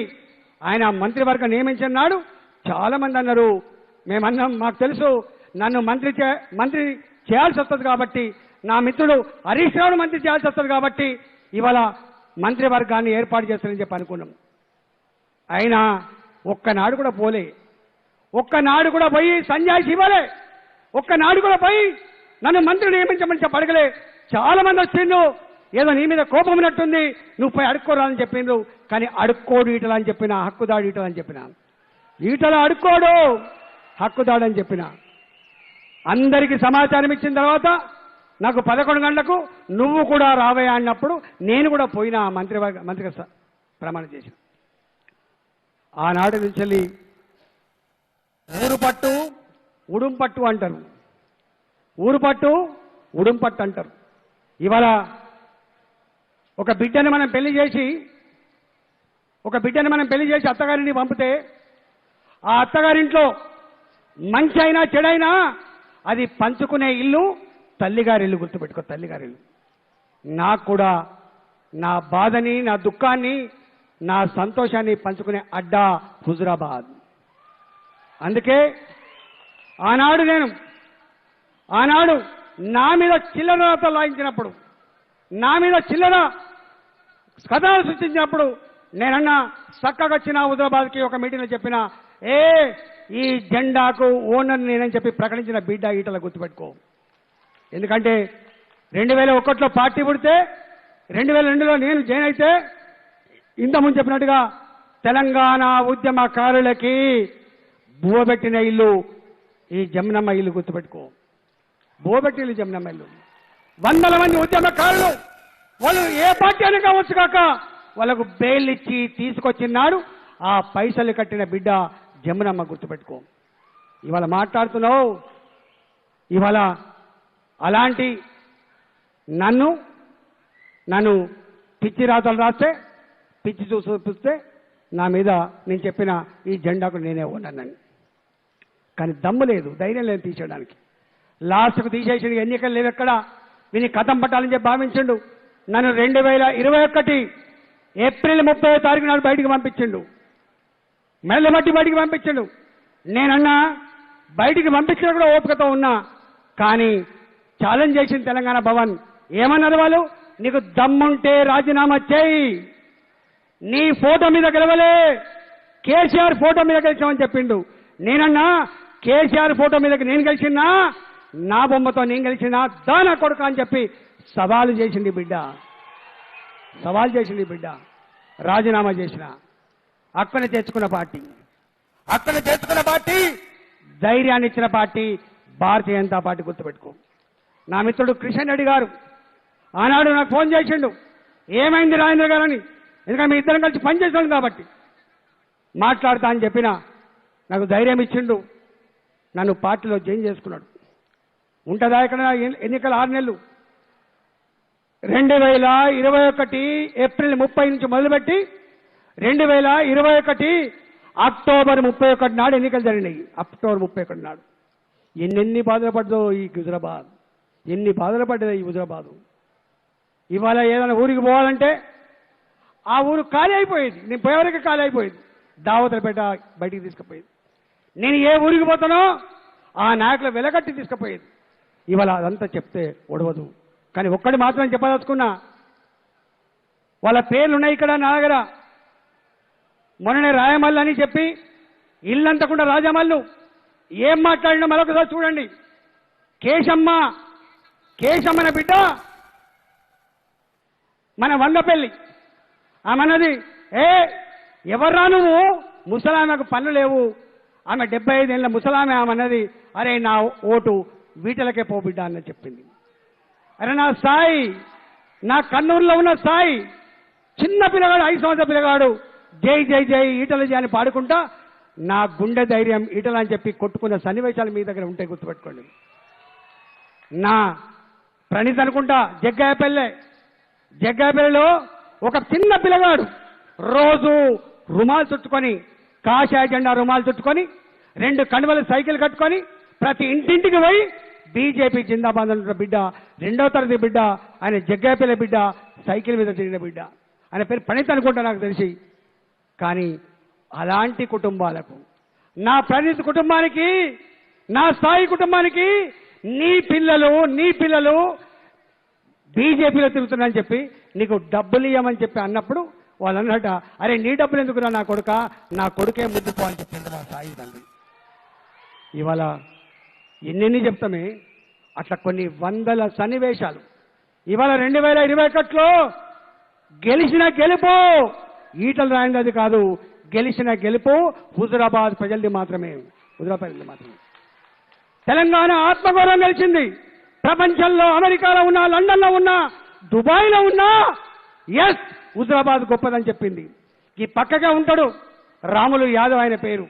ఆయన మంత్రివర్గం నియమించన్నాడు. చాలా మంది అన్నారు, మేమన్నాం మాకు తెలుసు నన్ను మంత్రి చేయాల్సి వస్తుంది కాబట్టి, నా మిత్రుడు హరీష్ రావును మంత్రి చేయాల్సి వస్తుంది కాబట్టి ఇవాళ మంత్రివర్గాన్ని ఏర్పాటు చేస్తానని చెప్పి అనుకున్నాం. అయినా ఒక్కనాడు కూడా పోలే, ఒక్కనాడు కూడా పోయి సంజాయిషి ఇవ్వలే, ఒక్కనాడు కూడా పోయి నన్ను మంత్రి నియమించమని చెప్పి అడగలే. చాలా మంది వచ్చిండు, ఏదో నీ మీద కోపం ఉన్నట్టుంది, నువ్వు పోయి అడుక్కోరాలని చెప్పిండ్రు. కానీ అడుక్కోడు ఈటల అని చెప్పిన, హక్కుదాడు ఈటల అని చెప్పిన. ఈటల అడుక్కోడు, హక్కుదాడు అని చెప్పిన. అందరికీ సమాచారం ఇచ్చిన తర్వాత నాకు 11 గంటలకు నువ్వు కూడా రావయ్యా అన్నప్పుడు నేను కూడా పోయినా మంత్రిగా ప్రమాణం చేసిన. ఆనాటి నుంచి ఊరు పట్టు ఉడుంపట్టు అంటారు, ఊరు పట్టు ఉడుంపట్టు అంటారు. ఇవాళ ఒక బిడ్డని మనం పెళ్లి చేసి అత్తగారిని పంపితే, ఆ అత్తగారింట్లో మంచి అయినా చెడైనా అది పంచుకునే ఇల్లు తల్లిగారిల్లు. గుర్తుపెట్టుకో, తల్లిగారిల్లు. నాకు కూడా నా బాధని, నా దుఃఖాన్ని, నా సంతోషాన్ని పంచుకునే అడ్డా హుజురాబాద్. అందుకే ఆనాడు నా మీద చిల్లర లాయించినప్పుడు, నా మీద చిల్లర కథనాలు సృష్టించినప్పుడు నేనన్నా చక్కగా వచ్చిన హుజురాబాద్కి ఒక మీటింగ్లో చెప్పిన, ఈ జెండాకు ఓనర్ నేనని చెప్పి ప్రకటించిన బిడ్డ ఈటల. గుర్తుపెట్టుకో. ఎందుకంటే 2001లో పార్టీ పుడితే 2002లో నేను జాయిన్ అయితే, ఇంతకుముందు చెప్పినట్టుగా తెలంగాణ ఉద్యమకారులకి బువ్వబెట్టిన ఇల్లు ఈ జమునమ్మ ఇల్లు. గుర్తుపెట్టుకో. బోబెట్టిలు జమ్నమెల్లు వందల మంది ఉద్యమకారులు వాళ్ళు ఏ పార్టీ అని కావచ్చు కాక వాళ్ళకు బెయిల్ ఇచ్చి తీసుకొచ్చినాడు ఆ పైసలు కట్టిన బిడ్డ జమునమ్మ. గుర్తుపెట్టుకో. ఇవాళ మాట్లాడుతున్నావు, ఇవాళ అలాంటి నన్ను పిచ్చి రాతలు రాస్తే, పిచ్చి చూపిస్తే నా మీద నేను చెప్పిన ఈ జెండాకు నేనే ఉన్నానని. కానీ దమ్ము లేదు, ధైర్యం లేదు తీసేయడానికి. లాస్ట్కు తీసేసి ఎన్నికలు లేవు ఎక్కడ, వీని కథం పట్టాలని చెప్పి భావించిండు. నన్ను 2021 ఏప్రిల్ 30వ తారీఖు నాడు బయటికి పంపించిండు, మెల్లబట్టి బయటికి పంపించిండు. నేనన్నా బయటికి పంపించినా కూడా ఓపికతో ఉన్నా. కానీ ఛాలెంజ్ చేసిన తెలంగాణ భవన్ ఏమన్నారు వాళ్ళు, నీకు దమ్ముంటే రాజీనామా చేయి, నీ ఫోటో మీద గెలవలే, కేసీఆర్ ఫోటో మీద గెలిచామని చెప్పిండు. నేనన్నా కేసీఆర్ ఫోటో మీదకి నేను గెలిచినా, నా బొమ్మతో నేను గెలిచినా దానా కొడుకు అని చెప్పి సవాలు చేసింది బిడ్డ, సవాల్ చేసింది బిడ్డ. రాజీనామా చేసిన అక్కడ తెచ్చుకున్న పార్టీ, ధైర్యాన్ని ఇచ్చిన పార్టీ భారతీయ జనతా పార్టీ. గుర్తుపెట్టుకో. నా మిత్రుడు కిషన్ రెడ్డి గారు ఆనాడు నాకు ఫోన్ చేసిండు, ఏమైంది రాజేంద్ర గారని. ఎందుకంటే మీ ఇద్దరం కలిసి పనిచేసాను కాబట్టి మాట్లాడతా అని చెప్పిన నాకు ధైర్యం ఇచ్చిండు. నన్ను పార్టీలో జాయిన్ చేసుకున్నాడు. ఉంటుందా ఇక్కడ ఎన్నికల 6 నెలలు. 2021 ఏప్రిల్ 30 నుంచి మొదలుపెట్టి 2021 అక్టోబర్ 31 నాడు ఎన్నికలు జరిగినాయి. అక్టోబర్ 31 నాడు ఎన్ని బాధలు పడ్డదో ఈ హుజురాబాద్, ఎన్ని బాధలు పడ్డదో ఈ హుజురాబాదు. ఇవాళ ఏదైనా ఊరికి పోవాలంటే ఆ ఊరు ఖాళీ అయిపోయేది. నేను పోయేవరకు ఖాళీ అయిపోయేది. దావతలపేట బయటికి తీసుకుపోయేది. నేను ఏ ఊరికి పోతానో ఆ నాయకులు వెలగట్టి తీసుకుపోయేది. ఇవాళ అదంతా చెప్తే ఒడవదు. కానీ ఒక్కటి మాత్రం చెప్పదలుచుకున్నా, వాళ్ళ పేర్లు ఉన్నాయి ఇక్కడ నా దగ్గర. మొన్ననే రాయమల్లు అని చెప్పి ఇల్లంతకుండా రాజమల్లు ఏం మాట్లాడినా మరొకసారి చూడండి. కేశమ్మన బిడ్డ మన వంగపల్లి ఆమెన్నది, ఎవర్రా నువ్వు, ముసలామెకు పనులు లేవు, ఆమె 75 ఏళ్ళ ముసలామె. ఆమెన్నది, అరే నా ఓటు వీటలకే పో బిడ్డ అని చెప్పింది. అరే నా స్థాయి, నా కన్నూరులో ఉన్న స్థాయి, చిన్న పిల్లగాడు 5 సంవత్సరాల పిల్లగాడు జై జై జై ఈటల జై అని పాడుకుంటా నా గుండె ధైర్యం ఈటల అని చెప్పి కొట్టుకున్న సన్నివేశాలు మీ దగ్గర ఉంటాయి. గుర్తుపెట్టుకోండి. నా ప్రణీత్ అనుకుంటా జగ్గాపల్లిలో ఒక చిన్న పిల్లగాడు రోజు రుమాలు చుట్టుకొని, కాషాయ జెండా రుమాలు చుట్టుకొని, 2 కణువల సైకిల్ కట్టుకొని ప్రతి ఇంటింటికి పోయి బీజేపీ జిందాబాద్ అంటున్న బిడ్డ, 2వ తరగతి బిడ్డ. ఆయన జగ్గాపల్లి బిడ్డ, సైకిల్ మీద తిరిగిన బిడ్డ. ఆయన పేరు ప్రణీత్ అనుకుంటా నాకు తెలిసి. కానీ అలాంటి కుటుంబాలకు, నా ప్రణీత్ కుటుంబానికి, నా స్థాయి కుటుంబానికి నీ పిల్లలు బీజేపీలో తిరుగుతున్నారని చెప్పి నీకు డబ్బులు ఇవ్వమని చెప్పి అన్నప్పుడు వాళ్ళు అన్నట, అరే నీ డబ్బులు ఎందుకురా నా కొడుక, నా కొడుకే ముద్దుపో అని చెప్పింది మా స్థాయి తండ్రి. ఇవాళ ఎన్నెన్ని చెప్తామే, అట్లా కొన్ని వందల సన్నివేశాలు. ఇవాళ 2021లో గెలిచిన గెలుపు ఈటల రాయింది కాదు, గెలిచిన గెలుపు హుజురాబాద్ ప్రజలది మాత్రమే. తెలంగాణ ఆత్మగౌరవం గెలిచింది. ప్రపంచంలో అమెరికాలో ఉన్నా, లండన్లో ఉన్నా, దుబాయ్లో ఉన్నా ఎస్ హుజురాబాద్ గొప్పదని చెప్పింది. ఈ పక్కగా ఉంటాడు రాములు యాదవ్, ఆయన పేరు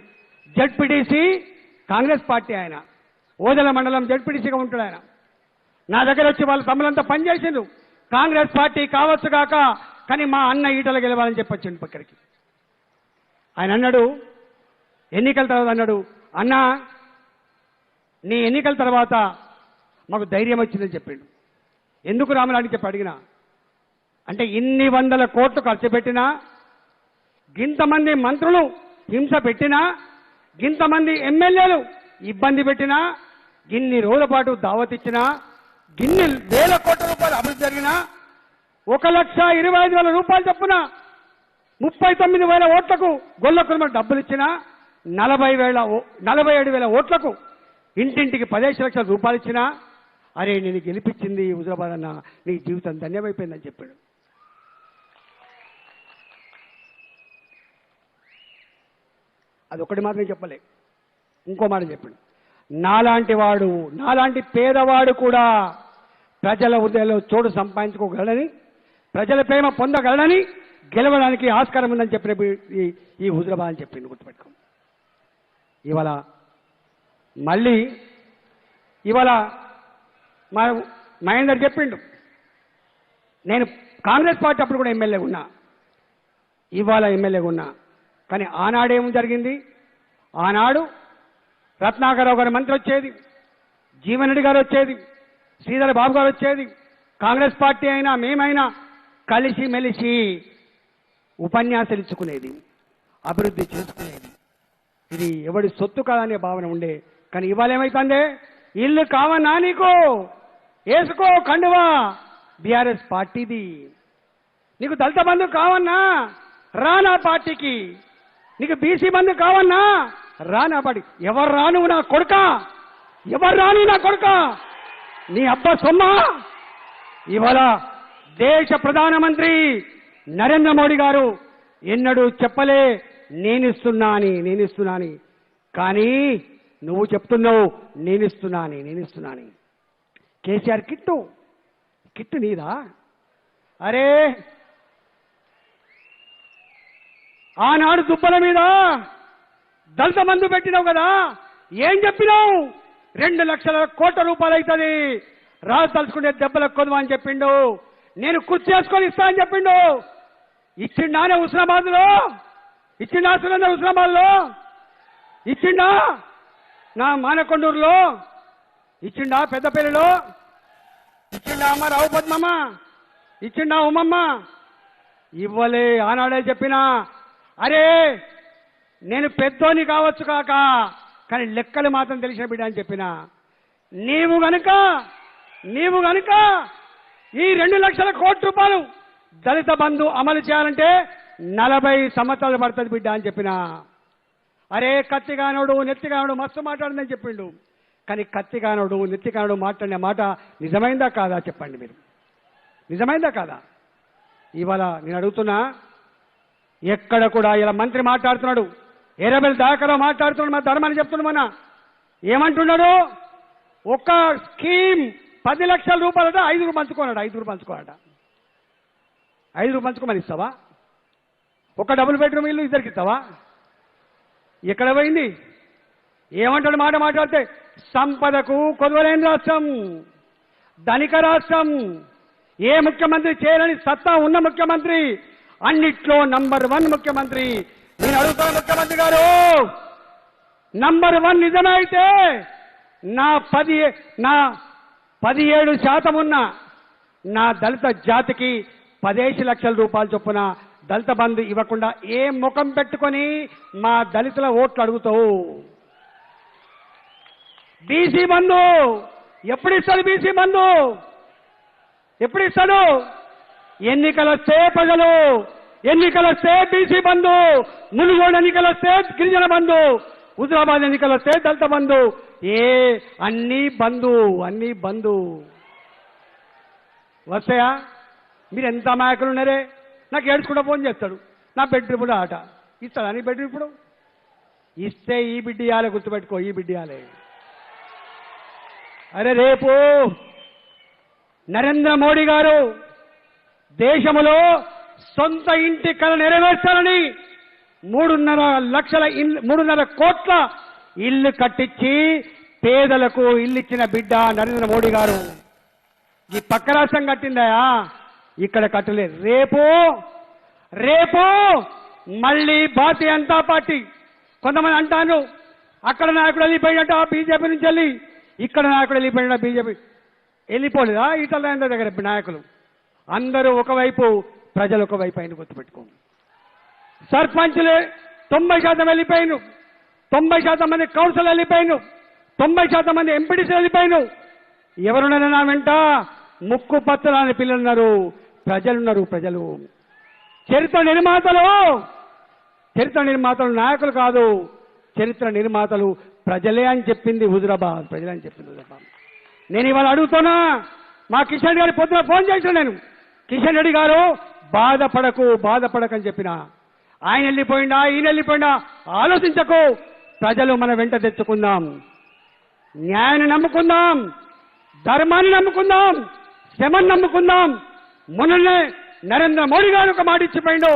జడ్పీటీసీ, కాంగ్రెస్ పార్టీ. ఆయన ఓదెల మండలం జడ్పీటీసీగా ఉంటాడు. ఆయన నా దగ్గర వచ్చి వాళ్ళ తమ్ములంతా పనిచేసిండు. కాంగ్రెస్ పార్టీ కావచ్చు కాక, కానీ మా అన్న ఈటల గెలవాలని చెప్పొచ్చిండు పక్కడికి. ఆయన అన్నాడు ఎన్నికల తర్వాత, అన్నాడు అన్నా నీ ఎన్నికల తర్వాత మాకు ధైర్యం వచ్చిందని చెప్పిండు. ఎందుకు రామరాని చెప్పి అడిగినా, అంటే ఇన్ని వందల కోట్లు ఖర్చు పెట్టినా, గింతమంది మంత్రులు హింస పెట్టినా, గింతమంది ఎమ్మెల్యేలు ఇబ్బంది పెట్టినా, గిన్ని రోజుల పాటు దావత్ ఇచ్చినా, గిన్ని వేల కోట్ల రూపాయలు అభివృద్ధి జరిగినా, 1,25,000 రూపాయలు చొప్పున 39,000 ఓట్లకు గొల్ల కుటుంబం డబ్బులు ఇచ్చినా, 47,000 ఓట్లకు ఇంటింటికి 15 లక్షల రూపాయలు ఇచ్చినా, అరే నేను గెలిపించింది హుజురాబాద్ అన్న, నీ జీవితం ధన్యమైపోయిందని చెప్పాడు. అది ఒకటి మాత్రం చెప్పలే, ఇంకో మాట చెప్పాడు. నాలాంటి వాడు, నాలాంటి పేదవాడు కూడా ప్రజల హృదయంలో చోటు సంపాదించుకోగలడని, ప్రజల ప్రేమ పొందగలడని, గెలవడానికి ఆస్కారం ఉందని చెప్పిన ఈ హుజరాబాద్ అని చెప్పింది, గుర్తుపెట్టుకో. ఇవాళ మళ్ళీ మా మహేందర్ చెప్పిండు, నేను కాంగ్రెస్ పార్టీ అప్పుడు కూడా ఎమ్మెల్యేగా ఉన్నా, ఇవాళ ఎమ్మెల్యేగా ఉన్నా. కానీ ఆనాడేం జరిగింది? ఆనాడు రత్నాకరరావు గారి మంత్రి వచ్చేది, జీవన్ రెడ్డి గారు వచ్చేది, శ్రీధర్ బాబు గారు వచ్చేది, కాంగ్రెస్ పార్టీ అయినా మేమైనా కలిసి మెలిసి ఉపన్యాసాలు ఇచ్చుకునేది, అభివృద్ధి చేసుకునేది. ఇది ఎవడి సొత్తు కాదనే భావన ఉండే. కానీ ఇవాళ ఏమైతుందే? ఇల్లు కావన్నా నీకు, వేసుకో కండువా, బీఆర్ఎస్ పార్టీది. నీకు దళిత బంధు కావన్నా రానా పార్టీకి, నీకు బీసీ బంధు కావన్నా రానా పార్టీ. ఎవరు రాను నా కొడుక, ఎవరు రాను నా కొడుక, నీ అబ్బా సొమ్మ. ఇవాళ దేశ ప్రధానమంత్రి నరేంద్ర మోడీ గారు ఎన్నడూ చెప్పలే నేనిస్తున్నాని. కానీ నువ్వు చెప్తున్నావు నేనిస్తున్నాని. కేసీఆర్ కిట్టు నీదా? అరే ఆనాడు దుబ్బల మీద దళిత మందు పెట్టినావు కదా, ఏం చెప్పినావు? 2 లక్షల కోట్ల రూపాయలు అవుతుంది, రాజు తలుచుకుంటే దెబ్బలకు కొద్దు అని చెప్పిండు. నేను కుర్చీ చేసుకొని ఇస్తా అని చెప్పిండు. ఇచ్చిండానే హుస్నాబాద్లో, ఇచ్చిండా సురేందర్ హుస్నాబాద్లో, ఇచ్చిండా నా మానకొండూరులో, ఇచ్చిండా పెద్దపల్లిలో, ఇచ్చిండా అమ్మ రావు పద్మమ్మ, ఇచ్చిండా ఉమ్మమ్మ? ఇవ్వలే. ఆనాడే చెప్పినా, అరే నేను పెద్దోని కావచ్చు కాక, కానీ లెక్కలు మాత్రం తెలిసిన బిడ్డ అని చెప్పిన. నీవు గనుక ఈ 2 లక్షల కోట్ల రూపాయలు దళిత బంధు అమలు చేయాలంటే 40 సంవత్సరాలు పడుతుంది బిడ్డ అని చెప్పిన. అరే కత్తిగానోడు నెత్తిగానోడు మస్తు మాట్లాడిందని చెప్పిండు. కానీ కత్తిగానోడు నెత్తిగానోడు మాట్లాడిన మాట నిజమైందా కాదా చెప్పండి మీరు, నిజమైందా కాదా? ఇవాళ నేను అడుగుతున్నా, ఎక్కడ కూడా ఇలా మంత్రి మాట్లాడుతున్నాడు, ఎర్రబెల్ దాఖలో మాట్లాడుతున్నాడు, మా ధర్మాన్ని చెప్తున్నాడు. మన ఏమంటున్నాడు? ఒక స్కీమ్ 10 లక్షల రూపాయలట, 5 పంచుకోనట, 5 పంచుకోనట. 5 పంచుకోమని ఇస్తావా? ఒక డబుల్ బెడ్రూమ్ ఇల్లు ఇద్దరికి ఇస్తావా? ఎక్కడ పోయింది? ఏమంటాడు మాట మాట్లాడితే? సంపదకు కొదవలేని రాష్ట్రం, ధనిక రాష్ట్రం, ఏ ముఖ్యమంత్రి చేయలేని సత్తా ఉన్న ముఖ్యమంత్రి, అన్నిట్లో నంబర్ 1 ముఖ్యమంత్రి. నేను అడుగుతున్న ముఖ్యమంత్రి గారు, నంబర్ 1 నిజమే అయితే నా 17% ఉన్న నా దళిత జాతికి 15 లక్షల రూపాయలు చొప్పున దళిత బంధు ఇవ్వకుండా ఏ ముఖం పెట్టుకొని మా దళితుల ఓట్లు అడుగుతావు? బీసీ బంధు ఎప్పుడు ఇస్తాడు? బీసీ బంధు ఎప్పుడు ఇస్తాడు? ఎన్నికలు వస్తే ప్రజలు, ఎన్నికలు వస్తే బీసీ బంధు, మునుగోడు ఎన్నికలు వస్తే గిరిజన బంధు, హుజరాబాద్ ఎన్నికలు వస్తే దళిత బంధు. అన్ని బంధు వస్తాయా? మీరు ఎంత అమాయకులు ఉన్నారే. నాకు ఏడ్చుకుంటా ఫోన్ చేస్తాడు, నా బెడ్రూమ్ కూడా ఆట ఇస్తాడా? నీ బెడ్రూమ్ ఇప్పుడు ఇస్తే ఈ బిడ్డ ఇవ్వాలి, గుర్తుపెట్టుకో, ఈ బిడ్డ ఇవ్వాలి. అరే రేపు నరేంద్ర మోడీ గారు దేశంలో సొంత ఇంటి కళ నెరవేర్చాలని 3.5 కోట్ల ఇల్లు కట్టించి పేదలకు ఇల్లు ఇచ్చిన బిడ్డ నరేంద్ర మోడీ గారు. ఈ పక్క రాష్ట్రం కట్టిందయా, ఇక్కడ కట్టలేదు. రేపు మళ్ళీ భారతీయ జనతా పార్టీ, కొంతమంది అంటాను అక్కడ నాయకుడు వెళ్ళిపోయినట్టు బీజేపీ నుంచి వెళ్ళి, ఇక్కడ నాయకుడు వెళ్ళిపోయిన బీజేపీ వెళ్ళిపోలేదా? ఇతర దగ్గర నాయకులు అందరూ ఒకవైపు, ప్రజలు ఒకవైపు అయిన గుర్తుపెట్టుకో. సర్పంచ్లే 90% వెళ్ళిపోయిను, 90% మంది కౌన్సిల్ వెళ్ళిపోయిను, 90% మంది ఎంపీటీసీ వెళ్ళిపోయిను. ఎవరున్నారు నా వెంట? ముక్కు పచ్చలాని పిల్లలున్నారు, ప్రజలున్నారు. ప్రజలు చరిత్ర నిర్మాతలు నాయకులు కాదు, చరిత్ర నిర్మాతలు ప్రజలే అని చెప్పింది హుజరాబాద్, ప్రజలే అని చెప్పింది హుజరాబాద్. నేను ఇవాళ అడుగుతున్నా, మా కిషన్ రెడ్డి గారి పొద్దున ఫోన్ చేశాను నేను. కిషన్ రెడ్డి గారు బాధపడకని చెప్పిన. ఆయన వెళ్ళిపోయిందా, ఈయన వెళ్ళిపోయిందా ఆలోచించకు, ప్రజలు మన వెంట తెచ్చుకుందాం. న్యాయాన్ని నమ్ముకుందాం, ధర్మాన్ని నమ్ముకుందాం, శ్రమను నమ్ముకుందాం. మొన్ననే నరేంద్ర మోడీ గారు ఒక మాట ఇచ్చిపోయిండు,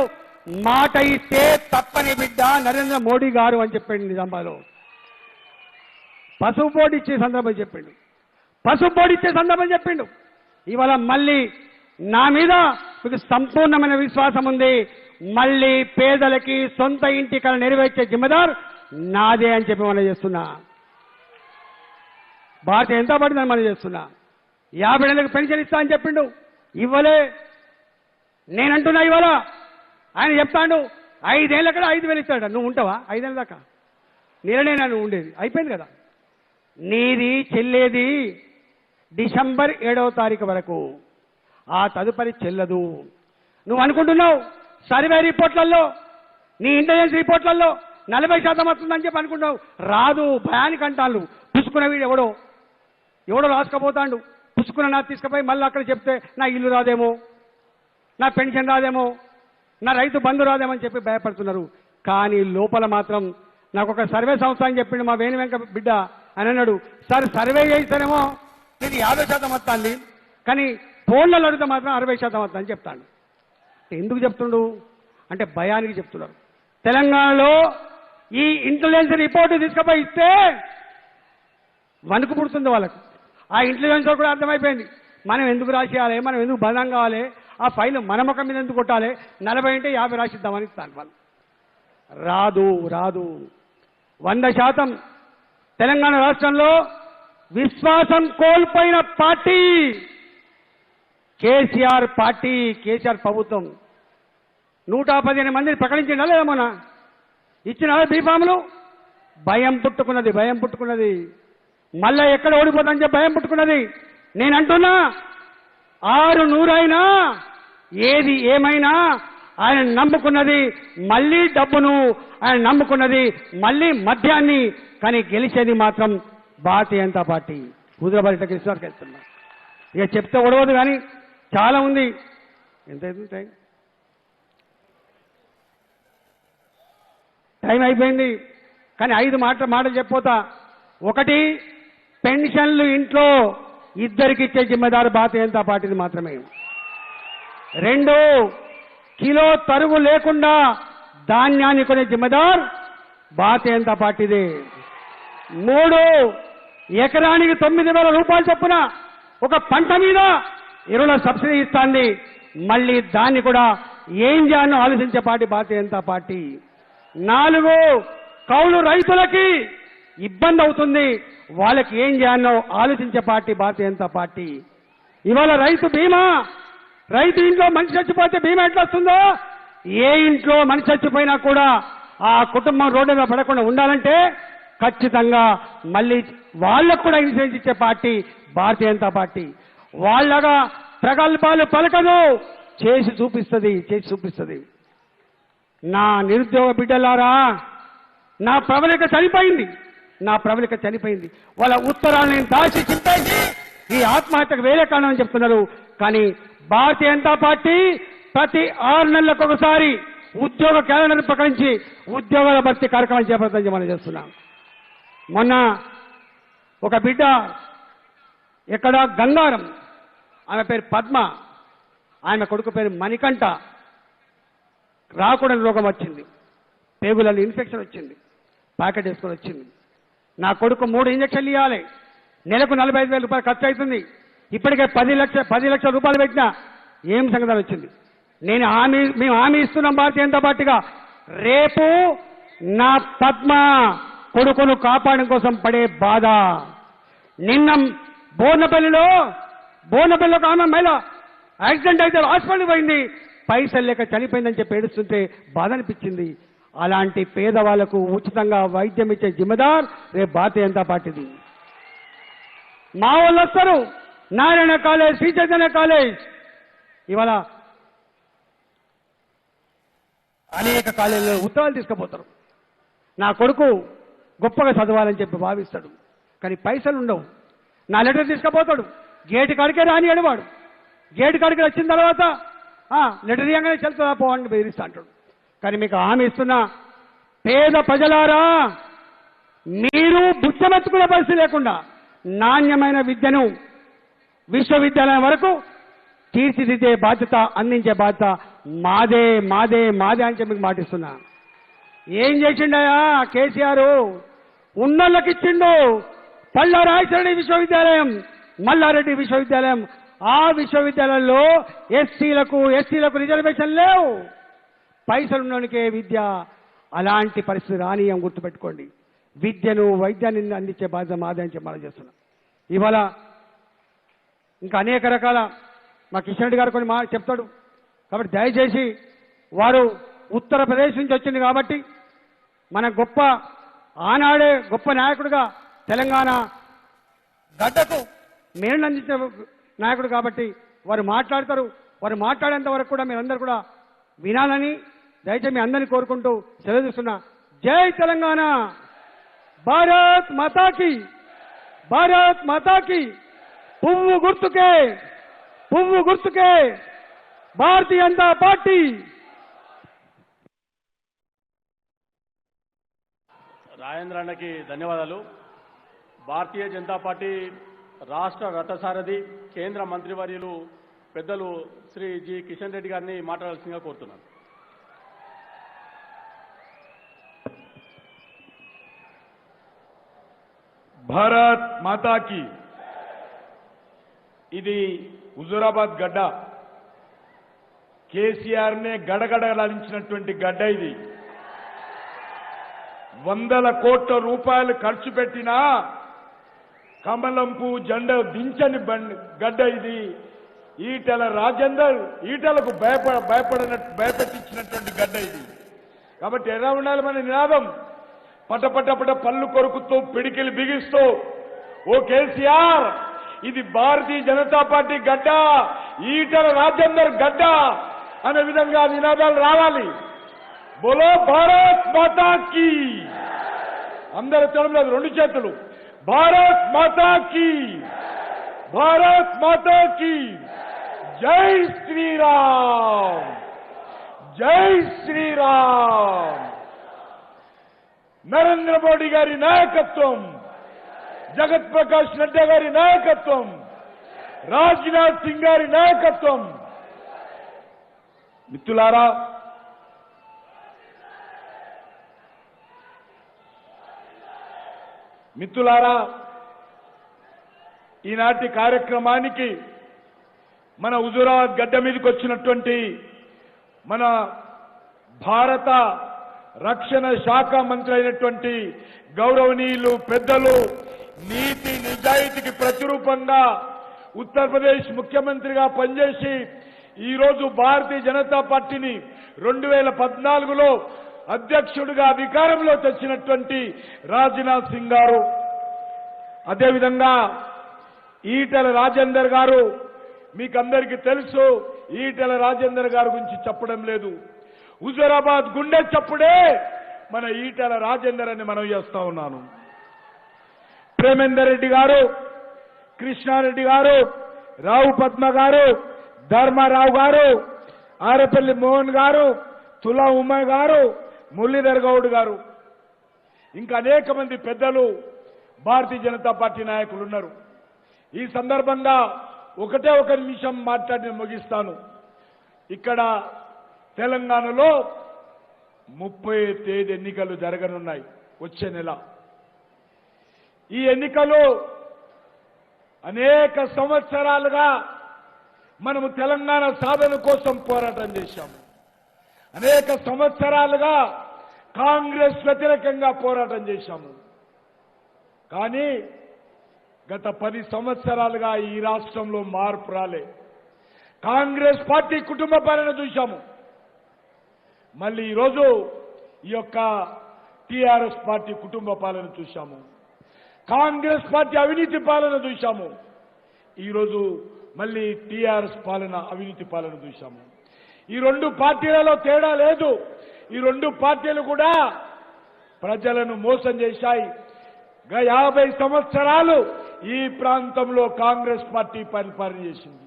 మాట ఇస్తే తప్పని బిడ్డ నరేంద్ర మోడీ గారు అని చెప్పిండు నిజామాబాద్లో. పసుపు బోర్డు ఇచ్చే సందర్భం చెప్పిండు, పసుపు బోర్డు ఇచ్చే సందర్భం చెప్పిండు. ఇవాళ మళ్ళీ నా మీద మీకు సంపూర్ణమైన విశ్వాసం ఉంది. మళ్ళీ పేదలకి సొంత ఇంటి కల నెరవేర్చే జిమ్మదార్ నాదే అని చెప్పి మనం చేస్తున్నా. భారతీయ జనతా పార్టీ మనం చేస్తున్నా. 50 ఏళ్ళకి పెన్షన్ ఇస్తా అని చెప్పిండు, ఇవ్వలే. నేనంటున్నా ఇవాళ ఆయన చెప్తాడు 5 ఏళ్ళ కూడా 5,000 ఇస్తాడు. నువ్వు ఉంటావా 5 ఏళ్ళ దాకా? నేనేనా నువ్వు ఉండేది? అయిపోయింది కదా. నీది చెల్లేది డిసెంబర్ 7వ తారీఖు వరకు, ఆ తదుపరి చెల్లదు. నువ్వు అనుకుంటున్నావు సర్వే రిపోర్ట్లలో, నీ ఇంటెలిజెన్స్ రిపోర్ట్లలో 40% వస్తుందని చెప్పి అనుకుంటున్నావు. రాదు, భయానికి అంటాను. పుసుకున్న వీడు ఎవడో రాసుకపోతాడు. పుసుకున్న నా తీసుకుపోయి మళ్ళీ అక్కడ చెప్తే నా ఇల్లు రాదేమో, నా పెన్షన్ రాదేమో, నా రైతు బంధు రాదేమని చెప్పి భయపడుతున్నారు. కానీ లోపల మాత్రం నాకు ఒక సర్వే సంస్థ అని చెప్పిండు మా వేణు వెంక బిడ్డ అని అన్నాడు. సార్ సర్వే చేయిస్తానేమో ఇది 50% వస్తుంది, కానీ ఫోన్లలో అడిగితే మాత్రం 60% వస్తుందని చెప్తాడు. ఎందుకు చెప్తుండు అంటే భయానికి చెప్తున్నారు. తెలంగాణలో ఈ ఇంటెలిజెన్స్ రిపోర్టు తీసుకుపోయి ఇస్తే వణుకు పుడుతుంది వాళ్ళకు. ఆ ఇంటెలిజెన్స్ కూడా అర్థమైపోయింది, మనం ఎందుకు రాసేయాలి, మనం ఎందుకు బలం కావాలి, ఆ ఫైల్ మన ముఖం మీద ఎందుకు కొట్టాలి, 40 అంటే 50 రాసిద్దామని ఇస్తాను వాళ్ళు. రాదు రాదు. 100% తెలంగాణ రాష్ట్రంలో విశ్వాసం కోల్పోయిన పార్టీ కేసీఆర్ పార్టీ, కేసీఆర్ ప్రభుత్వం. 115 మందిని ప్రకటించిందా లేదా మొన్న? ఇచ్చిన బీఫాములు. భయం పుట్టుకున్నది. మళ్ళా ఎక్కడ ఓడిపోతాని చెప్పి భయం పుట్టుకున్నది. నేను అంటున్నా 600 అయినా ఏది ఏమైనా ఆయన నమ్ముకున్నది మళ్ళీ డబ్బును, ఆయన నమ్ముకున్నది మళ్ళీ మద్యాన్ని. కానీ గెలిచేది మాత్రం భారతీయ జనతా పార్టీ. హుజరాబాద్ కృష్ణాకి వెళ్తున్నా. ఇక చెప్తే ఒడవదు కానీ చాలా ఉంది. ఎంత టైం? టైం అయిపోయింది. కానీ 5 మాటలు చెప్పిపోతా. 1, పెన్షన్లు ఇంట్లో 2కి ఇచ్చే జిమ్మదారు భారతీయ జనతా పార్టీది మాత్రమే. 2, కిలో తరుగు లేకుండా ధాన్యాన్ని కొనే జిమ్మదార్ భారతీయ జనతా పార్టీదే. 3, ఎకరానికి 9,000 రూపాయలు చొప్పున ఒక పంట మీద ఎరువుల సబ్సిడీ ఇస్తాంది. మళ్ళీ దాన్ని కూడా ఏం చేయాలో ఆలోచించే పార్టీ భారతీయ జనతా పార్టీ. 4, కౌలు రైతులకి ఇబ్బంది అవుతుంది, వాళ్ళకి ఏం చేయాలో ఆలోచించే పార్టీ భారతీయ జనతా పార్టీ. ఇవాళ రైతు బీమా, రైతు ఇంట్లో మనిషి చచ్చిపోతే బీమా ఎట్లా వస్తుందో, ఏ ఇంట్లో మనిషి చచ్చిపోయినా కూడా ఆ కుటుంబం రోడ్డు మీద పడకుండా ఉండాలంటే ఖచ్చితంగా మళ్ళీ వాళ్ళకు కూడా ఇన్సూరెన్స్ ఇచ్చే పార్టీ భారతీయ జనతా పార్టీ. వాళ్ళగా ప్రగల్భాలు పలకదు, చేసి చూపిస్తుంది. నా నిరుద్యోగ బిడ్డలారా, నా ప్రవళిక చనిపోయింది. వాళ్ళ ఉత్తరాలను దాచి చింపేసి ఈ ఆత్మహత్యకు వేరే కారణం అని చెప్తున్నారు. కానీ భారతీయ జనతా పార్టీ ప్రతి 6 నెలలకు ఒకసారి ఉద్యోగ క్యాలెండర్ ప్రకటించి ఉద్యోగాల భర్తీ కార్యక్రమం చేపడతామని మనం చేస్తున్నాం. మొన్న ఒక బిడ్డ ఎక్కడ గంగారం, ఆమె పేరు పద్మ, ఆమె కొడుకు పేరు మణికంఠ, రాకూడని రోగం వచ్చింది, పేగులలో ఇన్ఫెక్షన్ వచ్చింది, ప్యాకెట్ వేసుకొని వచ్చింది. నా కొడుకు 3 ఇంజక్షన్లు ఇవ్వాలి, నెలకు 45,000 రూపాయలు ఖర్చు అవుతుంది. ఇప్పటికే 10 లక్షల రూపాయలు పెట్టినా ఏం సంగతి వచ్చింది. మేము హామీ ఇస్తున్నాం భారతీయ జనతా పార్టీగా, రేపు నా పద్మ కొడుకును కాపాడడం కోసం పడే బాధ. నిన్న బోర్నపల్లిలో ఒక ఆమె మహిళ యాక్సిడెంట్ అయితే హాస్పిటల్కి పోయింది, పైసలు లేక చనిపోయిందని చెప్పి ఏడుస్తుంటే బాధ అనిపించింది. అలాంటి పేదవాళ్లకు ఉచితంగా వైద్యం ఇచ్చే జిమ్మదార్ రేపు భారతీయ జనతా పార్టీది. మా వాళ్ళు వస్తారు, నారాయణ కాలేజ్, శ్రీ చైతన్య కాలేజ్, ఇవాళ అనేక కాలేజీలో ఉత్తరాలు తీసుకుపోతారు. నా కొడుకు గొప్పగా చదవాలని చెప్పి భావిస్తాడు, కానీ పైసలు ఉండవు. నా లెటర్ తీసుకుపోతాడు, గేటు కాడికే రాని అడివాడు. గేటు కాడికి వచ్చిన తర్వాత లెటర్ ఇవ్వగానే చెల్తా పోవాలని బెదిరిస్తా అంటాడు. కానీ మీకు హామీ ఇస్తున్నా, పేద ప్రజలారా, మీరు బుచ్చమెత్తుకునే పరిస్థితి లేకుండా నాణ్యమైన విద్యను విశ్వవిద్యాలయం వరకు తీర్చిదిద్దే బాధ్యత, అందించే బాధ్యత మాదే మాదే మాదే అని చెప్పి మీకు మాటిస్తున్నా. ఏం చేసిండయా కేసీఆర్? ఉన్నోళ్ళకి ఇచ్చిండు. పల్లా రాయచరణి విశ్వవిద్యాలయం, మల్లారెడ్డి విశ్వవిద్యాలయం, ఆ విశ్వవిద్యాలయంలో ఎస్సీలకు రిజర్వేషన్ లేవు. పైసలున్నోనికే విద్య. అలాంటి పరిస్థితి రానియం, గుర్తుపెట్టుకోండి. విద్యను వైద్యాన్ని అందించే బాధ్యత మాదే అని చెప్పి మనం చేస్తున్నాం. ఇవాళ ఇంకా అనేక రకాల మా కిషన్ రెడ్డి గారు కొన్ని చెప్తాడు. కాబట్టి దయచేసి వారు ఉత్తరప్రదేశ్ నుంచి వచ్చింది కాబట్టి మన గొప్ప ఆనాడే గొప్ప నాయకుడిగా తెలంగాణ గడ్డకు మేలు అందించిన నాయకుడు కాబట్టి వారు మాట్లాడతారు. వారు మాట్లాడేంత వరకు కూడా మీరందరూ కూడా వినాలని దయచేసి మీ అందరినీ కోరుకుంటూ సెలవు తీసుకున్నా. జై తెలంగాణ, భారత్ మాతాకి, భారత్ మాతాకి. పువ్వు గుర్తుకే, పువ్వు గుర్తుకే భారతీయ జనతా పార్టీ. రాజేంద్ర అన్నకి ధన్యవాదాలు. భారతీయ జనతా పార్టీ రాష్ట్ర రథసారథి కేంద్ర మంత్రివర్యులు పెద్దలు శ్రీ జి కిషన్ రెడ్డి గారిని మాట్లాడాల్సిందిగా కోరుతున్నాను. భారత్ మాతాకి. ఇది హుజూరాబాద్ గడ్డ. కేసీఆర్ నే గడగడలాడించినటువంటి గడ్డ ఇది. 100 కోట్ల రూపాయలు ఖర్చు పెట్టినా కమలంపు జెండా దించని గడ్డ ఇది. ఈటెల రాజేందర్ ఈటలకు భయపెట్టించినటువంటి గడ్డ ఇది. కాబట్టి ఎలా ఉండాలి మన నినాదం? పటపటపట పళ్ళు కొరుకుతూ పిడికిలు బిగిస్తూ, ఓ కేసీఆర్, ఇది భారతీయ జనతా పార్టీ గడ్డ, ఈటల రాజేందర్ గడ్డ అనే విధంగా నినాదాలు రావాలి. బోలో భారత్ మాతాకి. అందరూ తెలంగాణ 2 చేతులు. భారత్ మాతాకి, భారత్ మాతాకి. జై శ్రీరామ్, జై శ్రీరామ్. నరేంద్ర మోడీ గారి నాయకత్వం, జగత్ ప్రకాష్ నడ్డా గారి నాయకత్వం, రాజ్నాథ్ సింగ్ గారి నాయకత్వం. మిత్రులారా, ఈనాటి కార్యక్రమానికి మన హుజూరాబాద్ గడ్డ మీదకి వచ్చినటువంటి మన భారత రక్షణ శాఖ మంత్రి అయినటువంటి గౌరవనీయులు పెద్దలు, నీతి నిజాయితీకి ప్రతిరూపంగా ఉత్తరప్రదేశ్ ముఖ్యమంత్రిగా పనిచేసి ఈరోజు భారతీయ జనతా పార్టీని 2014లో అధ్యక్షుడిగా అధికారంలో తెచ్చినటువంటి రాజ్నాథ్ సింగ్ గారు, అదేవిధంగా ఈటెల రాజేందర్ గారు. మీకందరికీ తెలుసు, ఈటెల రాజేందర్ గారి గురించి చెప్పడం లేదు. హుజూరాబాద్ గుండె చప్పుడే మన ఈటెల రాజేందర్ అని మనం చేస్తా ఉన్నాను. ప్రేమేందర్ రెడ్డి గారు, కృష్ణారెడ్డి గారు, రావు పద్మ గారు, ధర్మారావు గారు, ఆరేపల్లి మోహన్ గారు, తులా ఉమయ్ గారు, మురళీధర్ గౌడ్ గారు, ఇంకా అనేక మంది పెద్దలు భారతీయ జనతా పార్టీ నాయకులు ఉన్నారు. ఈ సందర్భంగా ఒకటే ఒక నిమిషం మాట్లాడి ముగిస్తాను. ఇక్కడ తెలంగాణలో 30వ తేదీ ఎన్నికలు జరగనున్నాయి, వచ్చే నెల. ఈ ఎన్నికలు అనేక సంవత్సరాలుగా మనము తెలంగాణ సాధన కోసం పోరాటం చేశాము. అనేక సంవత్సరాలుగా కాంగ్రెస్ వ్యతిరేకంగా పోరాటం చేశాము. కానీ గత 10 సంవత్సరాలుగా ఈ రాష్ట్రంలో మార్పు రాలే. కాంగ్రెస్ పార్టీ కుటుంబ పాలన చూశాము. మళ్ళీ ఈరోజు ఈ యొక్క టీఆర్ఎస్ పార్టీ కుటుంబ పాలన చూశాము. కాంగ్రెస్ పార్టీ అవినీతి పాలన చూశాము. ఈరోజు మళ్ళీ టీఆర్ఎస్ పాలన అవినీతి పాలన చూశాము. ఈ 2 పార్టీలలో తేడా లేదు. ఈ 2 పార్టీలు కూడా ప్రజలను మోసం చేశాయి. 50 సంవత్సరాలు ఈ ప్రాంతంలో కాంగ్రెస్ పార్టీ పరిపాలన చేసింది.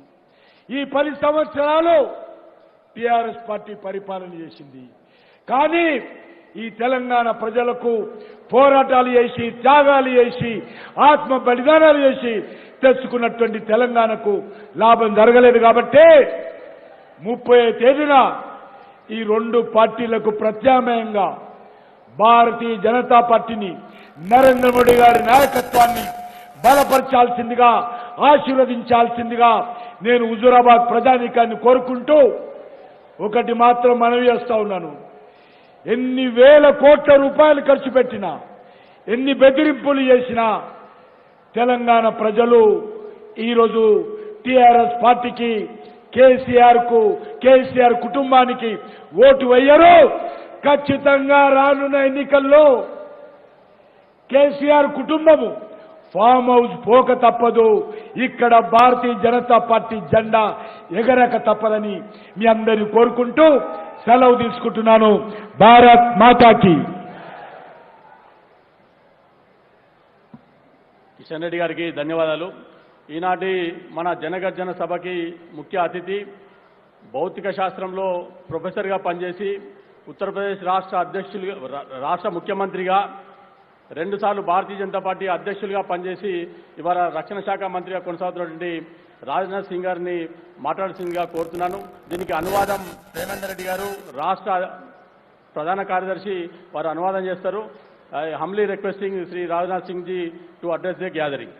ఈ 10 సంవత్సరాలు టీఆర్ఎస్ పార్టీ పరిపాలన చేసింది. కానీ ఈ తెలంగాణ ప్రజలకు పోరాటాలు చేసి త్యాగాలు చేసి ఆత్మ బలిదానాలు చేసి తెచ్చుకున్నటువంటి తెలంగాణకు లాభం జరగలేదు కాబట్టి 30వ తేదీన ఈ రెండు పార్టీలకు ప్రత్యామ్నాయంగా భారతీయ జనతా పార్టీని నరేంద్ర మోడీ గారి నాయకత్వాన్ని బలపరచాల్సిందిగా ఆశీర్వదించాల్సిందిగా నేను హుజూరాబాద్ ప్రజానీకాన్ని కోరుకుంటూ ఒకటి మాత్రం మనవి చేస్తా ఉన్నాను. ఎన్ని వేల కోట్ల రూపాయలు ఖర్చు పెట్టినా ఎన్ని బెదిరింపులు చేసినా తెలంగాణ ప్రజలు ఈరోజు టీఆర్ఎస్ పార్టీకి కేసీఆర్ కుటుంబానికి ఓటు వేయరు. ఖచ్చితంగా రానున్న ఎన్నికల్లో కేసీఆర్ కుటుంబము ఫామ్ హౌస్ పోక తప్పదు. ఇక్కడ భారతీయ జనతా పార్టీ జెండా ఎగరక తప్పదని మీ అందరినీ కోరుకుంటూ సెలవు తీసుకుంటున్నాను. భారత్ మాతాకి. కిషన్ రెడ్డి గారికి ధన్యవాదాలు. ఈనాటి మన జనగర్జన సభకి ముఖ్య అతిథి భౌతిక శాస్త్రంలో ప్రొఫెసర్గా పనిచేసి ఉత్తరప్రదేశ్ రాష్ట్ర ముఖ్యమంత్రిగా 2 సార్లు భారతీయ జనతా పార్టీ అధ్యక్షులుగా పనిచేసి ఇవాళ రక్షణ శాఖ మంత్రిగా కొనసాగుతున్నటువంటి రాజ్నాథ్ సింగ్ గారిని మాట్లాడాల్సిందిగా కోరుతున్నాను. దీనికి అనువాదం ప్రేమేందర్ రెడ్డి గారు రాష్ట్ర ప్రధాన కార్యదర్శి వారు అనువాదం చేస్తారు. I humbly requesting Shri Rajnath Singh ji to address the gathering.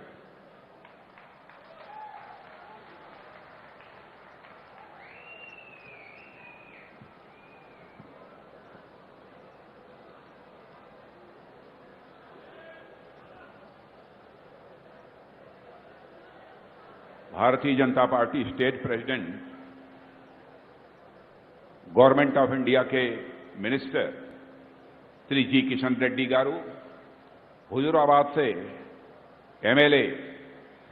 Bharatiya Janata Party state president, government of India के मिनिस्टर श्री जी किशन रेड्डी गारू, हुजूराबाद से MLA,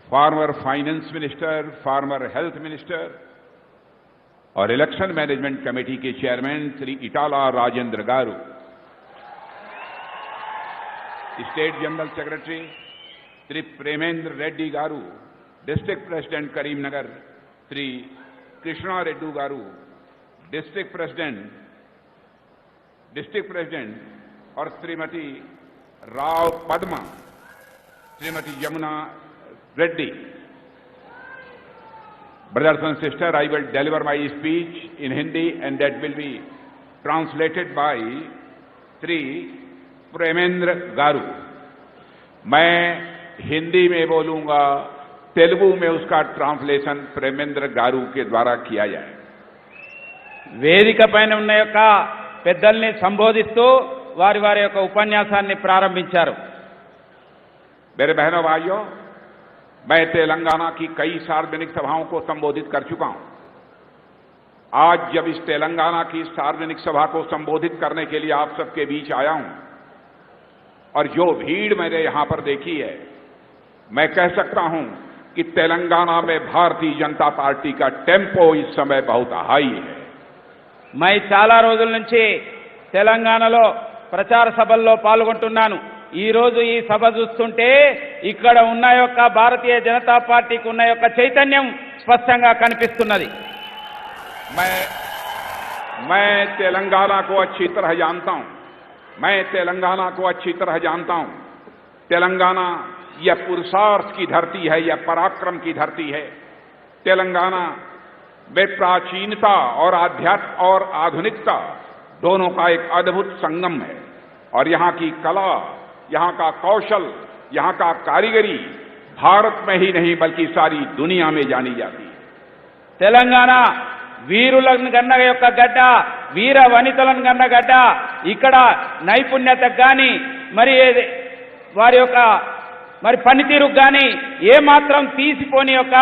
former finance minister, former health minister और इलेक्शन मैनेजमेंट कमेटी के chairman Shri Etela Rajender garu, state general secretary Shri Premender Reddy garu, district president Karimnagar Shri Krishna Reddy garu, district president और Shrimati Rao Padma, Shrimati Yamuna Reddy. Brothers and sisters, I will deliver my speech in Hindi and that will be translated by Sri Premendra गारू. मैं हिंदी में बोलूंगा, तेलुगु में उसका translation Premendra गारू के द्वारा किया जाए. వేదిక పైన ఉన్న యొక్క పెద్దల్ని సంబోధిస్తూ వారి వారి యొక్క ఉపన్యాసాన్ని ప్రారంభించారు. मेरे बहनों भाइयों, मैं तेलंगाना की कई सार्वजनिक सभाओं को संबोधित कर चुका हूं. आज जब इस तेलंगाना की सार्वजनिक सभा को संबोधित करने के लिए आप सबके बीच आया हूं और जो भीड़ मैंने यहां पर देखी है, मैं कह सकता हूं कि तेलंगाना में भारतीय जनता पार्टी का टेम्पो इस समय बहुत हाई है. मैं చాలా రోజుల నుంచి తెలంగాణలో ప్రచార సభల్లో పాల్గొంటున్నాను. ఈ రోజు ఈ సభ చూస్తుంటే ఇక్కడ ఉన్న యొక్క భారతీయ జనతా పార్టీకి ఉన్న యొక్క చైతన్యం స్పష్టంగా కనిపిస్తున్నది. मैं तेलंगाना को अच्छी तरह जानता हूं. तेलंगाना यह पुरुषार्थ की धरती है, यह पराक्रम की धरती है. तेलंगाना में प्राचीनता और आध्यात्म और आधुनिकता दोनों का एक अद्भुत संगम है और यहां की कला, यहां का कौशल, यहां का कारीगरी भारत में ही नहीं बल्कि सारी दुनिया में जानी जाती है. తెలంగాణ వీరులను గన్న యొక్క గడ్డ, వీర వనితలను గన్న గడ్డ. ఇక్కడ నైపుణ్యతకు గాని మరి వారి యొక్క మరి పనితీరుకు గాని ఏమాత్రం తీసిపోని యొక్క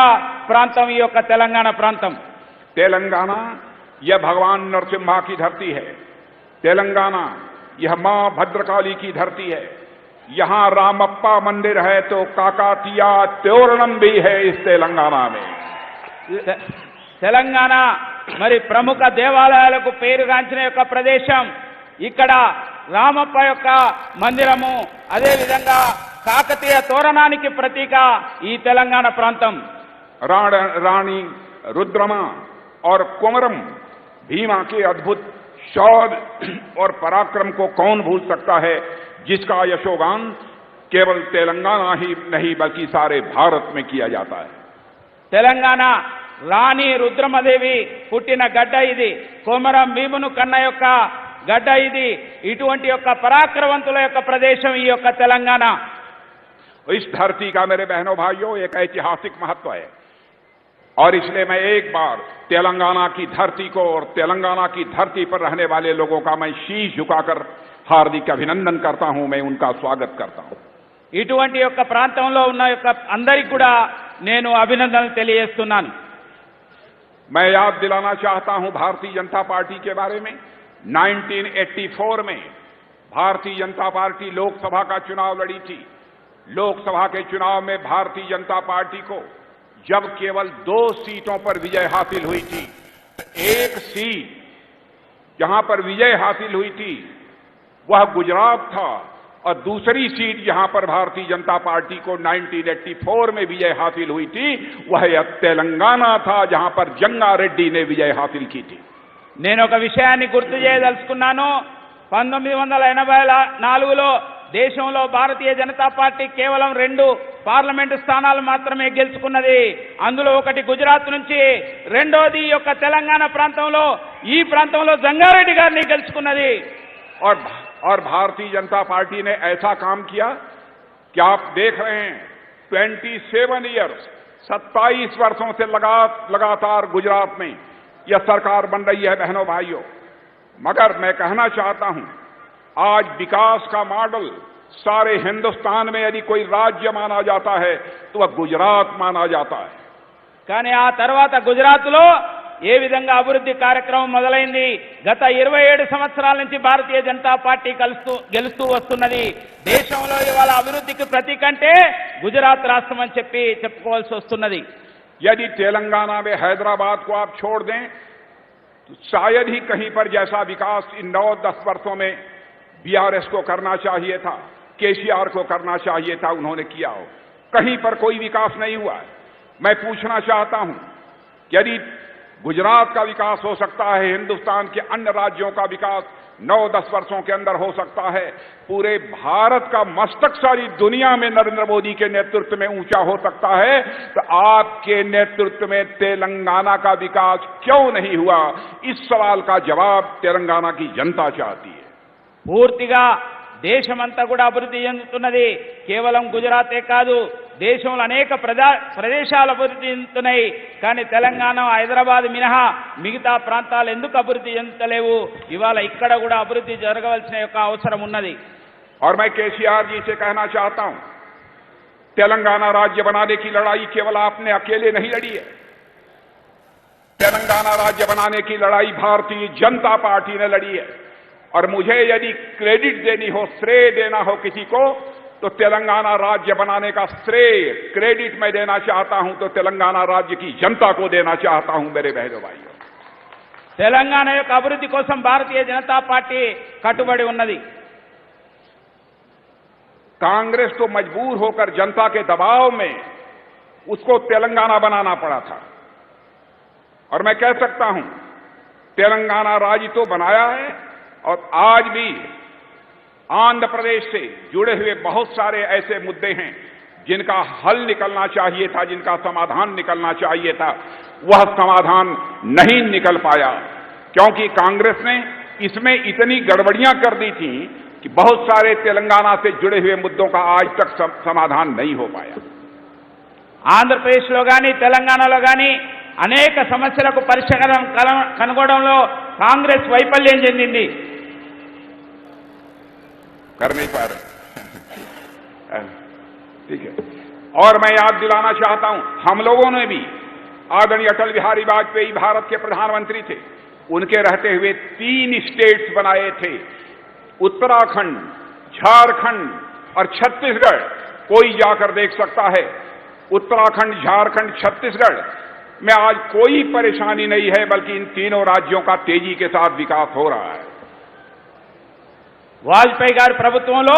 ప్రాంతం ఈ యొక్క తెలంగాణ ప్రాంతం. तेलंगाना यह भगवान नरसिम्हा की धरती है. तेलंगाना यह मां भद्रकाली की धरती है. यहां रामप्पा मंदिर है तो काकातिया त्योरणम भी है इस तेलंगाना में. తెలంగాణ మరి ప్రముఖ దేవాలయాలకు పేరుగాంచిన యొక్క ప్రదేశం. ఇక్కడ రామప్ప యొక్క మందిరము, అదే విధంగా కాకతీయ తోరణానికి ప్రతీక ఈ తెలంగాణ ప్రాంతం. रानी रुद्रमा और कुमरम भीमा के अद्भुत शौर्य और पराक्रम को कौन भूल सकता है, जिसका यशोगान केवल तेलंगाना ही नहीं बल्कि सारे भारत में किया जाता है। తెలంగాణ రాణి రుద్రమదేవి పుట్టిన గడ్డ ఇది. కొమరం భీమును కన్న యొక్క గడ్డ ఇది. ఇటువంటి యొక్క పరాక్రమవంతుల యొక్క ప్రదేశం ఈ యొక్క తెలంగాణ. इस धरती का मेरे बहनों भाइयों एक ऐतिहासिक महत्व है और इसलिए मैं एक बार तेलंगाना की धरती को और तेलंगाना की धरती पर रहने वाले लोगों का मैं शीश झुकाकर हार्दिक अभिनंदन करता हूं, मैं उनका स्वागत करता हूं। ఇటువంటి యొక్క ప్రాంతంలో ఉన్న యొక్క అందరికీ కూడా నేను అభినందనలు తెలియజేస్తున్నాను. मैं याद दिलाना चाहता हूं भारतीय जनता पार्टी के बारे में। 1984 में भारतीय जनता पार्टी लोकसभा का चुनाव लड़ी थी। लोकसभा के चुनाव में भारतीय जनता पार्टी को जब केवल 2 सीटों पर विजय हासिल हुई थी, एक सीट जहां पर विजय हासिल हुई थी वह गुजरात था और दूसरी सीट जहां पर भारतीय जनता पार्टी को 1984 में विजय हासिल हुई थी वह तेलंगाना था, जहां पर जंगा रेड्डी ने विजय हासिल की थी। నేను ఒక విషయాన్ని గుర్తు చేయదలుచుకున్నాను. 1984లో దేశంలో భారతీయ జనతా పార్టీ కేవలం 2 పార్లమెంటు స్థానాలు మాత్రమే గెలుచుకున్నది. అందులో ఒకటి గుజరాత్ నుంచి, రెండోది యొక్క తెలంగాణ ప్రాంతంలో ఈ ప్రాంతంలో జంగారెడ్డి గారిని గెలుచుకున్నది. और भारतीय जनता पार्टी ने ऐसा काम किया कि आप देख रहे हैं 27 ईयर्स 27 वर्षों से लगातार गुजरात में यह सरकार बन रही है बहनों भाइयों। मगर मैं कहना चाहता हूं आज विकास का मॉडल सारे हिंदुस्तान में यदि कोई राज्य माना जाता है तो वह गुजरात माना जाता है। కానీ ఆ తర్వాత గుజరాత్లో ఏ విధంగా అభివృద్ధి కార్యక్రమం మొదలైంది. గత 27 సంవత్సరాల నుంచి భారతీయ జనతా పార్టీ గెలుస్తూ వస్తున్నది. దేశంలో ఇవాళ అభివృద్ధికి ప్రతీక అంటే గుజరాత్ రాష్ట్రం అని చెప్పుకోవాల్సి వస్తున్నది. यदि तेलंगाना में हैदराबाद को आप छोड़ दें तो शायद ही कहीं पर जैसा विकास इन 9-10 वर्षों में बीआरएस को करना चाहिए था, केसीआर को करना चाहिए था, उन्होंने किया हो। कहीं पर कोई विकास नहीं हुआ है। मैं पूछना चाहता हूं यदि गुजरात का विकास हो सकता है, हिंदुस्तान के अन्य राज्यों का विकास 9-10 वर्षों के अंदर हो सकता है, पूरे भारत का मस्तक सारी दुनिया में नरेंद्र मोदी के नेतृत्व में ऊंचा हो सकता है, तो आपके नेतृत्व में तेलंगाना का विकास क्यों नहीं हुआ? इस सवाल का जवाब तेलंगाना की जनता चाहती है। పూర్తిగా దేశమంతా కూడా అభివృద్ధి చెందుతున్నది. కేవలం గుజరాతే కాదు, దేశంలో అనేక ప్రదేశాలు అభివృద్ధి చెందుతున్నాయి. కానీ తెలంగాణ, హైదరాబాద్ మినహా మిగతా ప్రాంతాలు ఎందుకు అభివృద్ధి చెందుతలేవు? ఇవాళ ఇక్కడ కూడా అభివృద్ధి జరగవలసిన యొక్క అవసరం ఉన్నది. और मैं केसीआर जी से कहना चाहता हूं तेलंगाना राज्य बनाने की लड़ाई केवल आपने अकेले नहीं लड़ी है। तेलंगाना राज्य बनाने की लड़ाई भारतीय जनता पार्टी ने लड़ी है। और मुझे यदि क्रेडिट देनी हो, श्रेय देना हो किसी को, तो तेलंगाना राज्य बनाने का श्रेय, क्रेडिट मैं देना चाहता हूं तो तेलंगाना राज्य की जनता को देना चाहता हूं मेरे बहनों भाइयों। తెలంగాణ యొక్క అభివృద్ధి కోసం భారతీయ జనతా పార్టీ కట్టుబడి ఉన్నది. कांग्रेस तो मजबूर होकर जनता के दबाव में उसको तेलंगाना बनाना पड़ा था। और मैं कह सकता हूं तेलंगाना राज्य तो बनाया है और आज भी आंध्र प्रदेश से जुड़े हुए बहुत सारे ऐसे मुद्दे हैं जिनका हल निकलना चाहिए था, जिनका समाधान निकलना चाहिए था, वह समाधान नहीं निकल पाया क्योंकि कांग्रेस ने इसमें इतनी गड़बड़ियां कर दी थी कि बहुत सारे तेलंगाना से जुड़े हुए मुद्दों का आज तक समाधान नहीं हो पाया। ఆంధ్రప్రదేశ్లో కానీ తెలంగాణలో కానీ అనేక సమస్యలకు పరిష్కారం కనుగొనడంలో కాంగ్రెస్ వైఫల్యం చెందింది. कर नहीं पा रहे। ठीक है। और मैं याद दिलाना चाहता हूं हम लोगों ने भी आदरणीय अटल बिहारी वाजपेयी भारत के प्रधानमंत्री थे, उनके रहते हुए 3 स्टेट्स बनाए थे, उत्तराखंड, झारखंड और छत्तीसगढ़। कोई जाकर देख सकता है उत्तराखंड, झारखंड, छत्तीसगढ़ में आज कोई परेशानी नहीं है, बल्कि इन तीनों राज्यों का तेजी के साथ विकास हो रहा है। వాజ్పేయి గారి ప్రభుత్వంలో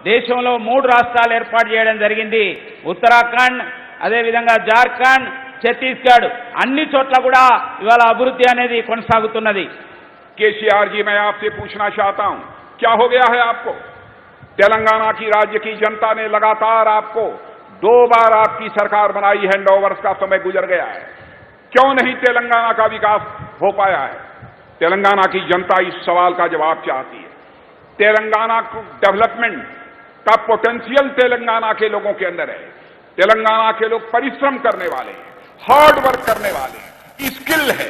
దేశంలో 3 రాష్ట్రాలు ఏర్పాటు చేయడం జరిగింది. ఉత్తరాఖండ్, అదేవిధంగా జార్ఖండ్, ఛత్తీస్గఢ్ అన్ని చోట్ల కూడా ఇవాళ అభివృద్ధి అనేది కొనసాగుతున్నది. केसीआर जी, मैं आपसे पूछना चाहता हूं, क्या हो गया है आपको? तेलंगाना की राज्य की जनता ने लगातार आपको 2 बार आपकी सरकार बनाई है, 9 वर्ष का समय गुजर गया है। क्यों नहीं तेलंगाना का विकास हो पाया है? तेलंगाना की जनता इस सवाल का जवाब चाहती है। तेलंगाना को डेवलपमेंट का पोटेंशियल तेलंगाना के लोगों के अंदर है। तेलंगाना के लोग परिश्रम करने वाले हैं, हार्ड वर्क करने वाले हैं, स्किल है,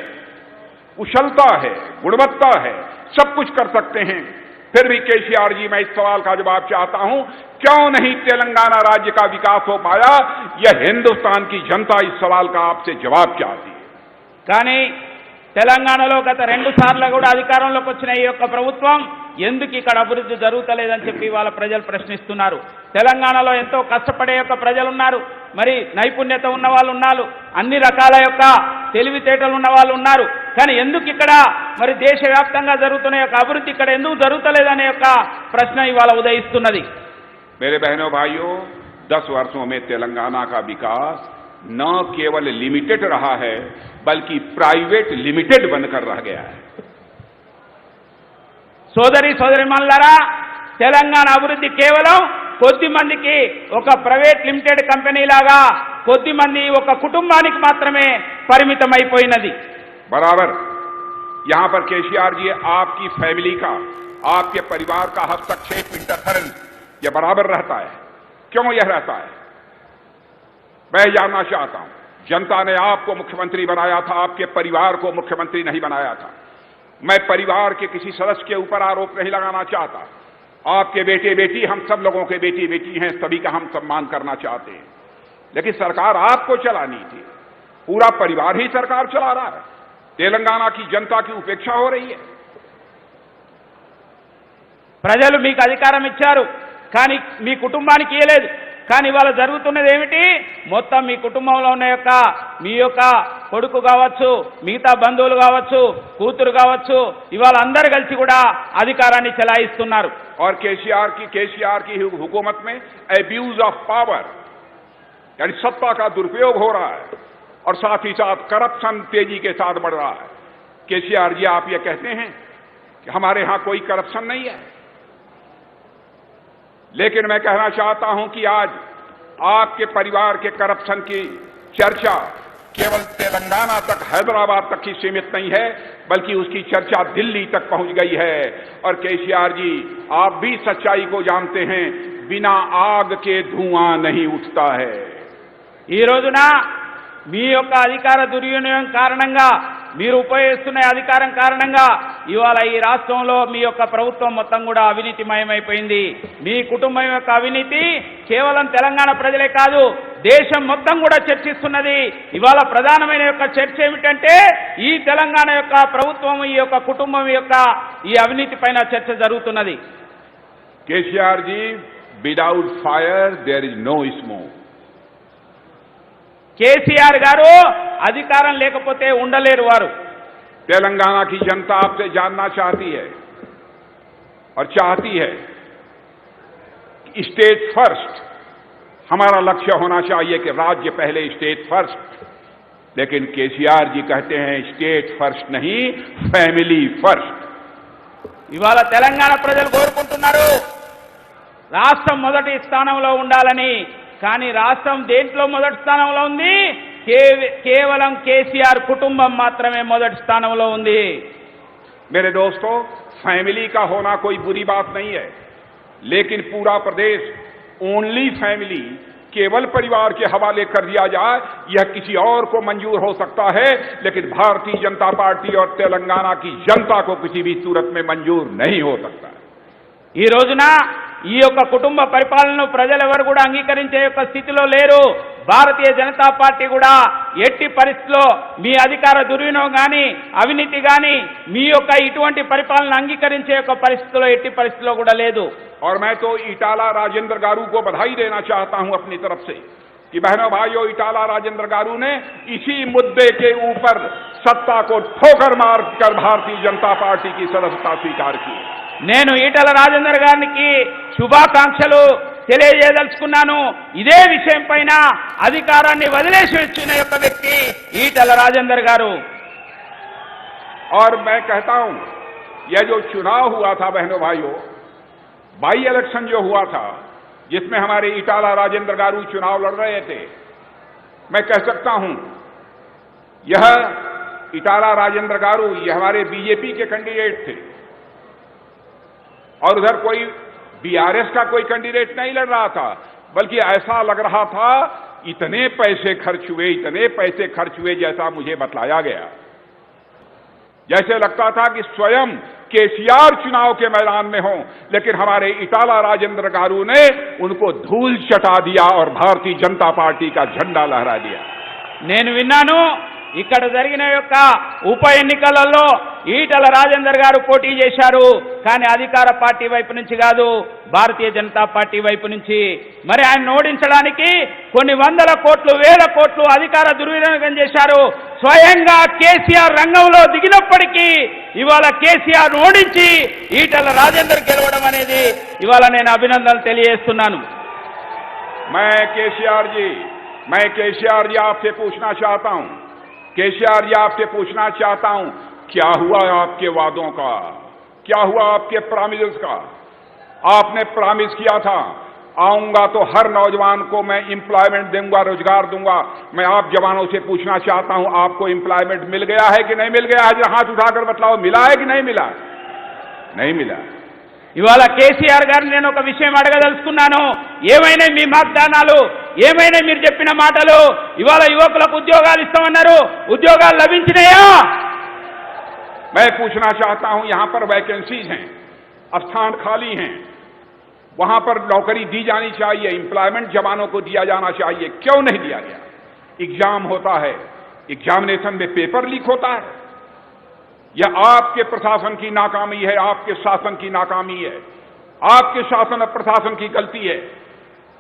कुशलता है, गुणवत्ता है, सब कुछ कर सकते हैं। फिर भी केसीआर जी, मैं इस सवाल का जवाब चाहता हूं, क्यों नहीं तेलंगाना राज्य का विकास हो पाया? यह हिंदुस्तान की जनता इस सवाल का आपसे जवाब चाहती है। కానీ తెలంగాణలో గత 2 సార్లు కూడా అధికారంలోకి వచ్చిన ఈ యొక్క ప్రభుత్వం ఎందుకు ఇక్కడ అభివృద్ధి జరుగుతలేదని చెప్పి వాళ్ళ ప్రజలు ప్రశ్నిస్తున్నారు. తెలంగాణలో ఎంతో కష్టపడే యొక్క ప్రజలు ఉన్నారు, మరి నైపుణ్యత ఉన్న వాళ్ళు ఉన్నారు, అన్ని రకాల యొక్క తెలివితేటలు ఉన్న వాళ్ళు ఉన్నారు. కానీ ఎందుకు ఇక్కడ మరి దేశవ్యాప్తంగా జరుగుతున్న యొక్క అభివృద్ధి ఇక్కడ ఎందుకు జరుగుతలేదనే యొక్క ప్రశ్న ఇవాళ ఉదయిస్తున్నది. मेरे बहनों भाइयों, 10 वर्षों में तेलंगाना का विकास न केवल लिमिटेड रहा है, बल्कि प्राइवेट लिमिटेड बनकर रह गया है। సోదరి సోదరిమణులారా, తెలంగాణ అభివృద్ధి కేవలం కొద్ది మందికి ఒక ప్రైవేట్ లిమిటెడ్ కంపెనీ లాగా కొద్ది మంది ఒక కుటుంబానికి మాత్రమే పరిమితమైపోయినది. बराबर यहां पर केसीआर जी, आपकी फैमिली का, आपके परिवार का हस्तक्षेप, इंटरफेरेंस, यह बराबर रहता है। क्यों यह रहता है? मैं जानना चाहता हूं। जनता ने आपको मुख्यमंत्री बनाया था, आपके परिवार को मुख्यमंत्री नहीं बनाया था। मैं परिवार के किसी सदस्य के ऊपर आरोप नहीं लगाना चाहता। आपके बेटे बेटी, हम सब लोगों के बेटी बेटी हैं, सभी का हम सम्मान करना चाहते हैं। लेकिन सरकार आपको चलानी थी, पूरा परिवार ही सरकार चला रहा है। तेलंगाना की जनता की उपेक्षा हो रही है। ప్రజలు మీకు అధికారం ఇచ్చారు, కానీ మీ కుటుంబానికి ఇవ్వలేదు. కానీ ఇవాళ జరుగుతున్నది ఏమిటి? మొత్తం మీ కుటుంబంలో ఉన్న యొక్క మీ యొక్క కొడుకు కావచ్చు, మిగతా బంధువులు కావచ్చు, కూతురు కావచ్చు, ఇవాళ అందరూ కలిసి కూడా అధికారాన్ని చెలాయిస్తున్నారు. और केसीआर की हुकूमत में एब्यूज ऑफ पावर, यानी सत्ता का दुरुपयोग हो रहा है, और साथ ही साथ करप्शन तेजी के साथ बढ़ रहा है। केसीआर जी, आप ये कहते हैं कि हमारे यहां कोई करप्शन नहीं है, लेकिन मैं कहना चाहता हूं कि आज आपके परिवार के करप्शन की चर्चा केवल तेलंगाना तक, हैदराबाद तक ही सीमित नहीं है, बल्कि उसकी चर्चा दिल्ली तक पहुंच गई है। और केसीआर जी, आप भी सच्चाई को जानते हैं, बिना आग के धुआं नहीं उठता है। ఈ రోజున మీ యొక్క అధికార దుర్వినియోగం కారణంగా, మీరు ఉపయోగిస్తున్న అధికారం కారణంగా ఇవాళ ఈ రాష్ట్రంలో మీ యొక్క ప్రభుత్వం మొత్తం కూడా అవినీతిమయమైపోయింది. మీ కుటుంబం యొక్క అవినీతి కేవలం తెలంగాణ ప్రజలే కాదు, దేశం మొత్తం కూడా చర్చిస్తున్నది. ఇవాళ ప్రధానమైన యొక్క చర్చ ఏమిటంటే, ఈ తెలంగాణ యొక్క ప్రభుత్వం, ఈ యొక్క కుటుంబం యొక్క ఈ అవినీతి పైన చర్చ జరుగుతున్నది. KCR ji, without fire there is no smoke. KCR garu అధికారం లేకపోతే ఉండలేరు వారు. तेलंगाना की जनता आपसे जानना चाहती है और चाहती है कि स्टेट फर्स्ट, हमारा लक्ष्य होना चाहिए कि राज्य पहले, स्टेट फर्स्ट। लेकिन केसीआर जी कहते हैं स्टेट फर्स्ट नहीं, फैमिली फर्स्ट। ఇవాళ తెలంగాణ ప్రజలు కోరుకుంటున్నారు రాష్ట్రం మొదటి స్థానంలో ఉండాలని. కానీ రాష్ట్రం దేంట్లో మొదటి స్థానంలో ఉంది? కేవలం కేసీఆర్ కుటుంబం మాత్రమే మొదటి స్థానంలో ఉంది. मेरे दोस्तों, फैमिली का होना कोई बुरी बात नहीं है, लेकिन पूरा प्रदेश ओनली फैमिली, केवल परिवार के हवाले कर दिया जाए, यह किसी और को मंजूर हो सकता है, लेकिन भारतीय जनता पार्टी और तेलंगाना की जनता को किसी भी सूरत में मंजूर नहीं हो सकता। ఈ రోజున ఈ యొక్క కుటుంబ పరిపాలనను ప్రజలెవరు కూడా అంగీకరించే యొక్క స్థితిలో లేరు. భారతీయ జనతా పార్టీ కూడా ఎట్టి పరిస్థితిలో మీ అధికార దుర్వినియోగం కానీ, అవినీతి కానీ, మీ యొక్క ఇటువంటి పరిపాలన అంగీకరించే యొక్క పరిస్థితిలో ఎట్టి పరిస్థితిలో కూడా లేదు. और मैं तो इटाला राजेंद्र गारू को बधाई देना चाहता हूं अपनी तरफ से कि बहनों भाइयों, इटाला राजेंद्र गारू ने इसी मुद्दे के ऊपर सत्ता को ठोकर मारकर भारतीय जनता पार्टी की सदस्यता स्वीकार की। నేను ఈటల రాజేందర్ గారికి శుభాకాంక్షలు తెలియజేయదలుచుకున్నాను. ఇదే విషయం పైన అధికారాన్ని వదిలేసి వచ్చిన యొక్క వ్యక్తి ఈటల రాజేందర్ గారు. और मैं कहता हूं यह जो चुनाव हुआ था बहनों भाइयों, बाई इलेक्शन जो हुआ था, जिसमें हमारे इटाला राजेंद्र गारू चुनाव लड़ रहे थे, मैं कह सकता हूं यह इटाला राजेंद्र गारू ये हमारे बीजेपी के कैंडिडेट थे और उधर कोई बीआरएस का कोई कैंडिडेट नहीं लड़ रहा था, बल्कि ऐसा लग रहा था इतने पैसे खर्च हुए जैसा मुझे बतलाया गया, जैसे लगता था कि स्वयं केसीआर चुनाव के मैदान में हो, लेकिन हमारे इटाला राजेंद्र गारू ने उनको धूल चटा दिया और भारतीय जनता पार्टी का झंडा लहरा दिया। నేను విన్నాను ఇక్కడ జరిగిన యొక్క ఉప ఎన్నికలలో ఈటల రాజేందర్ గారు పోటీ చేశారు, కానీ అధికార పార్టీ వైపు నుంచి కాదు, భారతీయ జనతా పార్టీ వైపు నుంచి. మరి ఆయన ఓడించడానికి కొన్ని వందల కోట్లు వేల కోట్లు అధికార దుర్వినియోగం చేశారు. స్వయంగా కేసీఆర్ రంగంలో దిగినప్పటికీ ఇవాళ కేసీఆర్ ఓడించి ఈటల రాజేందర్ గెలవడం అనేది ఇవాళ నేను అభినందనలు తెలియజేస్తున్నాను. मैं केसीआर जी आपसे पूछना चाहता हूं, क्या हुआ आपके वादों का, क्या हुआ आपके प्रॉमिसेस का? आपने प्रॉमिस किया था आऊंगा तो हर नौजवान को मैं एम्प्लॉयमेंट दूंगा, रोजगार दूंगा. मैं आप जवानों से पूछना चाहता हूं, आपको एम्प्लॉयमेंट मिल गया है कि नहीं मिल गया है? हाथ उठाकर बतलाओ, मिला है कि नहीं मिला? नहीं मिला. ఇవాళ కేసీఆర్ గారిని నేను ఒక విషయం అడగదలుచుకున్నాను. ఏమైనా మీ వాగ్దానాలు, ఏమైనా మీరు చెప్పిన మాటలు? ఇవాళ యువకులకు ఉద్యోగాలు ఇస్తామన్నారు, ఉద్యోగాలు లభించినాయా? मैं पूछना चाहता हूं, यहां पर वैकेंसीज हैं, स्थान खाली हैं, वहां पर नौकरी दी जानी चाहिए, एम्प्लॉयमेंट जवानों को दिया जाना चाहिए, क्यों नहीं दिया गया? एग्जाम होता है, एग्जामिनेशन में पेपर लीक होता है. यह आपके प्रशासन की नाकामी है, आपके शासन की नाकामी है, आपके शासन और प्रशासन की गलती है.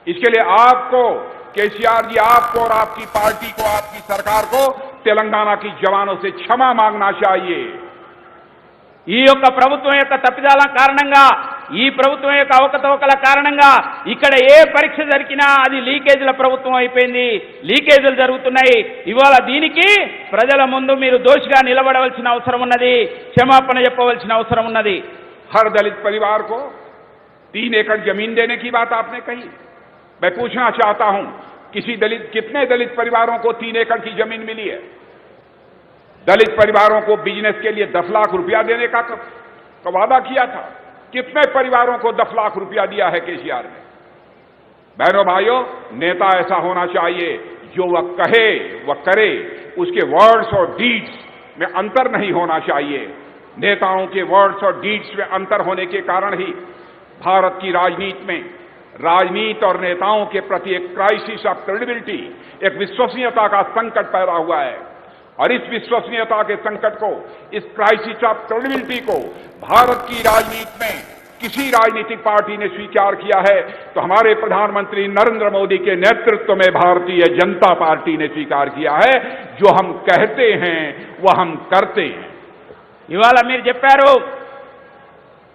इसके लिए आपको केसीआर जी, आपको और आपकी पार्टी को, आपकी सरकार को तेलंगाना की जवानों से क्षमा मांगना चाहिए. ఈ యొక్క ప్రభుత్వం యొక్క తప్పిదాల కారణంగా, ఈ ప్రభుత్వం యొక్క అవకతవకల కారణంగా ఇక్కడ ఏ పరీక్ష జరిగినా అది లీకేజీల ప్రభుత్వం అయిపోయింది, లీకేజీలు జరుగుతున్నాయి. ఇవాళ దీనికి ప్రజల ముందు మీరు దోషిగా నిలబడవలసిన అవసరం ఉన్నది, క్షమాపణ చెప్పవలసిన అవసరం ఉన్నది. हर दलित परिवार को 3 एकड़ जमीन देने की बात आपने कही. मैं पूछना चाहता हूं, कितने दलित परिवारों को 3 एकड़ की जमीन मिली है? दलित परिवारों को बिजनेस के लिए 10 लाख रुपया देने का वादा किया था. कितने परिवारों को 10 लाख रुपया दिया है केसीआर ने? बहनों भाइयों, नेता ऐसा होना चाहिए जो वह कहे वह करे, उसके वर्ड्स और डीड्स में अंतर नहीं होना चाहिए. नेताओं के वर्ड्स और डीड्स में अंतर होने के कारण ही भारत की राजनीति और नेताओं के प्रति एक क्राइसिस ऑफ क्रेडिबिलिटी, एक विश्वसनीयता का संकट पैदा हुआ है. और इस विश्वसनीयता के संकट को, इस क्राइसिस ऑफ क्रेडिबिलिटी को भारत की राजनीति में किसी राजनीतिक पार्टी ने स्वीकार किया है तो हमारे प्रधानमंत्री नरेंद्र मोदी के नेतृत्व में भारतीय जनता पार्टी ने स्वीकार किया है. जो हम कहते हैं वह हम करते हैं. ఇవాళ మీరు చెప్పారు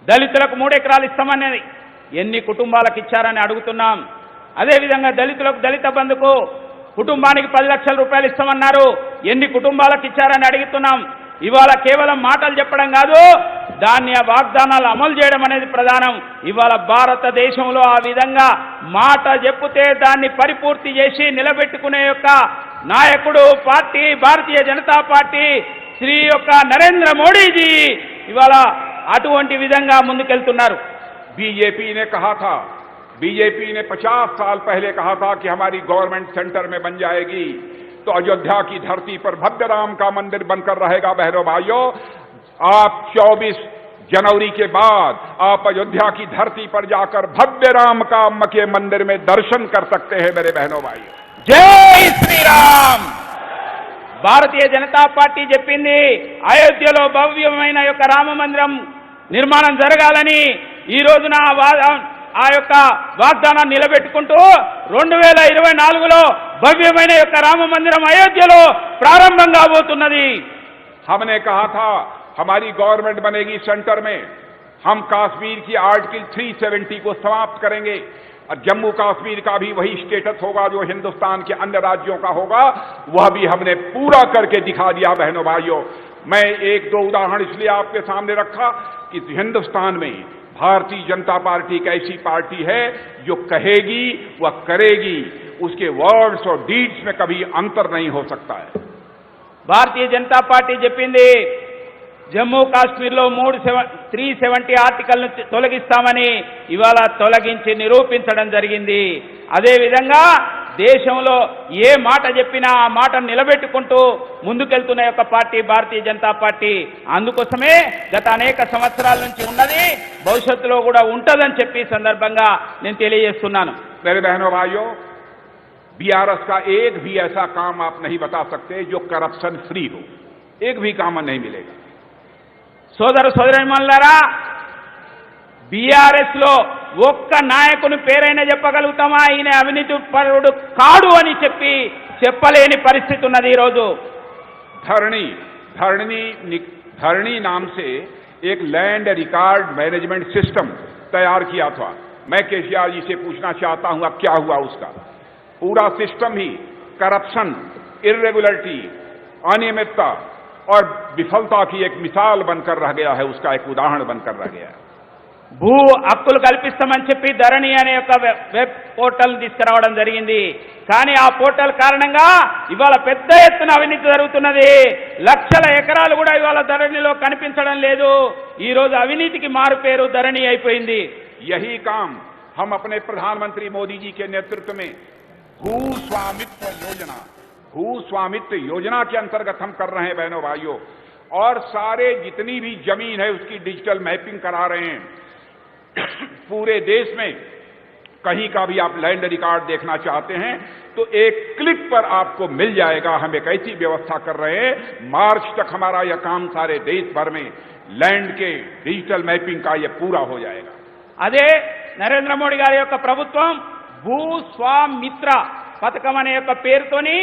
దళితులకు 3 ఎకరాలు ఇస్తామనేది ఎన్ని కుటుంబాలకు ఇచ్చారని అడుగుతున్నాం. అదేవిధంగా దళితులకు దళిత బంధుకు కుటుంబానికి 10 లక్షల రూపాయలు ఇస్తామన్నారు, ఎన్ని కుటుంబాలకు ఇచ్చారని అడుగుతున్నాం. ఇవాళ కేవలం మాటలు చెప్పడం కాదు, దాన్ని వాగ్దానాలు అమలు చేయడం అనేది ప్రధానం. ఇవాళ భారతదేశంలో ఆ విధంగా మాట చెప్పుతే దాన్ని పరిపూర్తి చేసి నిలబెట్టుకునే యొక్క నాయకుడు పార్టీ భారతీయ జనతా పార్టీ శ్రీ యొక్క నరేంద్ర మోడీజీ ఇవాళ అటువంటి విధంగా ముందుకెళ్తున్నారు. बीजेपी ने 50 साल पहले कहा था कि हमारी गवर्नमेंट सेंटर में बन जाएगी तो अयोध्या की धरती पर भव्य राम का मंदिर बनकर रहेगा. बहनों भाइयों, आप 24 जनवरी के बाद आप अयोध्या की धरती पर जाकर भव्य राम का के मंदिर में दर्शन कर सकते हैं. मेरे बहनों भाइयों, జై శ్రీరామ్. భారతీయ జనతా పార్టీ చెప్పింది అయోధ్యలో భవ్యమైన యొక్క రామ మందిరం నిర్మాణం జరగాలని. ఈ రోజున ఆ యొక్క వాగ్దానాన్ని నిలబెట్టుకుంటూ 2024లో భవ్యమైన యొక్క రామ మందిరం అయోధ్యలో ప్రారంభం కాబోతున్నది. हमने कहा था हमारी गवर्नमेंट बनेगी सेंटर में, हम कश्मीर की आर्टिकल 370 को समाप्त करेंगे और जम्मू कश्मीर का भी वही स्टेटस होगा जो हिंदुस्तान के अन्य राज्यों का होगा. वह भी हमने पूरा करके दिखा दिया. बहनों भाइयों, मैं 1-2 उदाहरण इसलिए आपके सामने रखा कि हिंदुस्तान में भारतीय जनता पार्टी एक ऐसी पार्टी है जो कहेगी वह करेगी, उसके वर्ड्स और डीड्स में कभी अंतर नहीं हो सकता है। భారతీయ జనతా పార్టీ చెప్పింది జమ్మూ కాశ్మీర్లో 370 ఆర్టికల్ను తొలగిస్తామని ఇవాళ తొలగించి నిరూపించడం జరిగింది. అదేవిధంగా దేశంలో ఏ మాట చెప్పినా ఆ మాట నిలబెట్టుకుంటూ ముందుకెళ్తున్న యొక్క పార్టీ భారతీయ జనతా పార్టీ. అందుకోసమే గత అనేక సంవత్సరాల నుంచి ఉన్నది, భవిష్యత్తులో కూడా ఉంటుందని చెప్పి సందర్భంగా నేను తెలియజేస్తున్నాను. मेरे बहनों भाइयों, बीआरएस का एक भी ऐसा काम आप नहीं बता सकते जो करप्शन फ्री हो, एक भी काम नहीं मिलेगा। సోదర సోదరీమణులారా, బీఆర్ఎస్ లో ఒక్క నాయకుని పేరైనా చెప్పగలుగుతామా ఈయన అవినీతి పరుడు కాడు అని చెప్పలేని పరిస్థితి ఉన్నది ఈరోజు. धरणी नाम से एक लैंड रिकॉर्ड मैनेजमेंट सिस्टम तैयार किया था। मैं केसीआर जी से पूछना चाहता हूं अब क्या हुआ उसका। पूरा सिस्टम ही करप्शन, इर्रेगुलरिटी, अनियमितता और विफलता की एक मिसाल बनकर रह गया है, उसका एक उदाहरण बनकर रह गया है। భూ హక్కులు కల్పిస్తామని చెప్పి ధరణి అనే ఒక వెబ్ పోర్టల్ తీసుకురావడం జరిగింది. కానీ ఆ పోర్టల్ కారణంగా ఇవాళ పెద్ద ఎత్తున అవినీతి జరుగుతున్నది. లక్షల ఎకరాలు కూడా ఇవాళ ధరణిలో కనిపించడం లేదు. ఈ రోజు అవినీతికి మారు పేరు ధరణి అయిపోయింది. यही काम हम अपने प्रधानमंत्री मोदी जी के नेतृत्व में भू स्वामित्व योजना के अंतर्गत हम कर रहे हैं बहनों भाइयों। और सारे जितनी भी जमीन है उसकी डिजिटल मैपिंग करा रहे हैं। पूरे देश में कहीं का भी आप लैंड रिकॉर्ड देखना चाहते हैं तो एक क्लिक पर आपको मिल जाएगा। हम एक ऐसी व्यवस्था कर रहे हैं, मार्च तक हमारा यह काम सारे देश भर में लैंड के डिजिटल मैपिंग का यह पूरा हो जाएगा। అదే నరేంద్ర మోడీ గారి యొక్క ప్రభుత్వం భూస్వామిత్ర పథకం అనే యొక్క పేరుతోని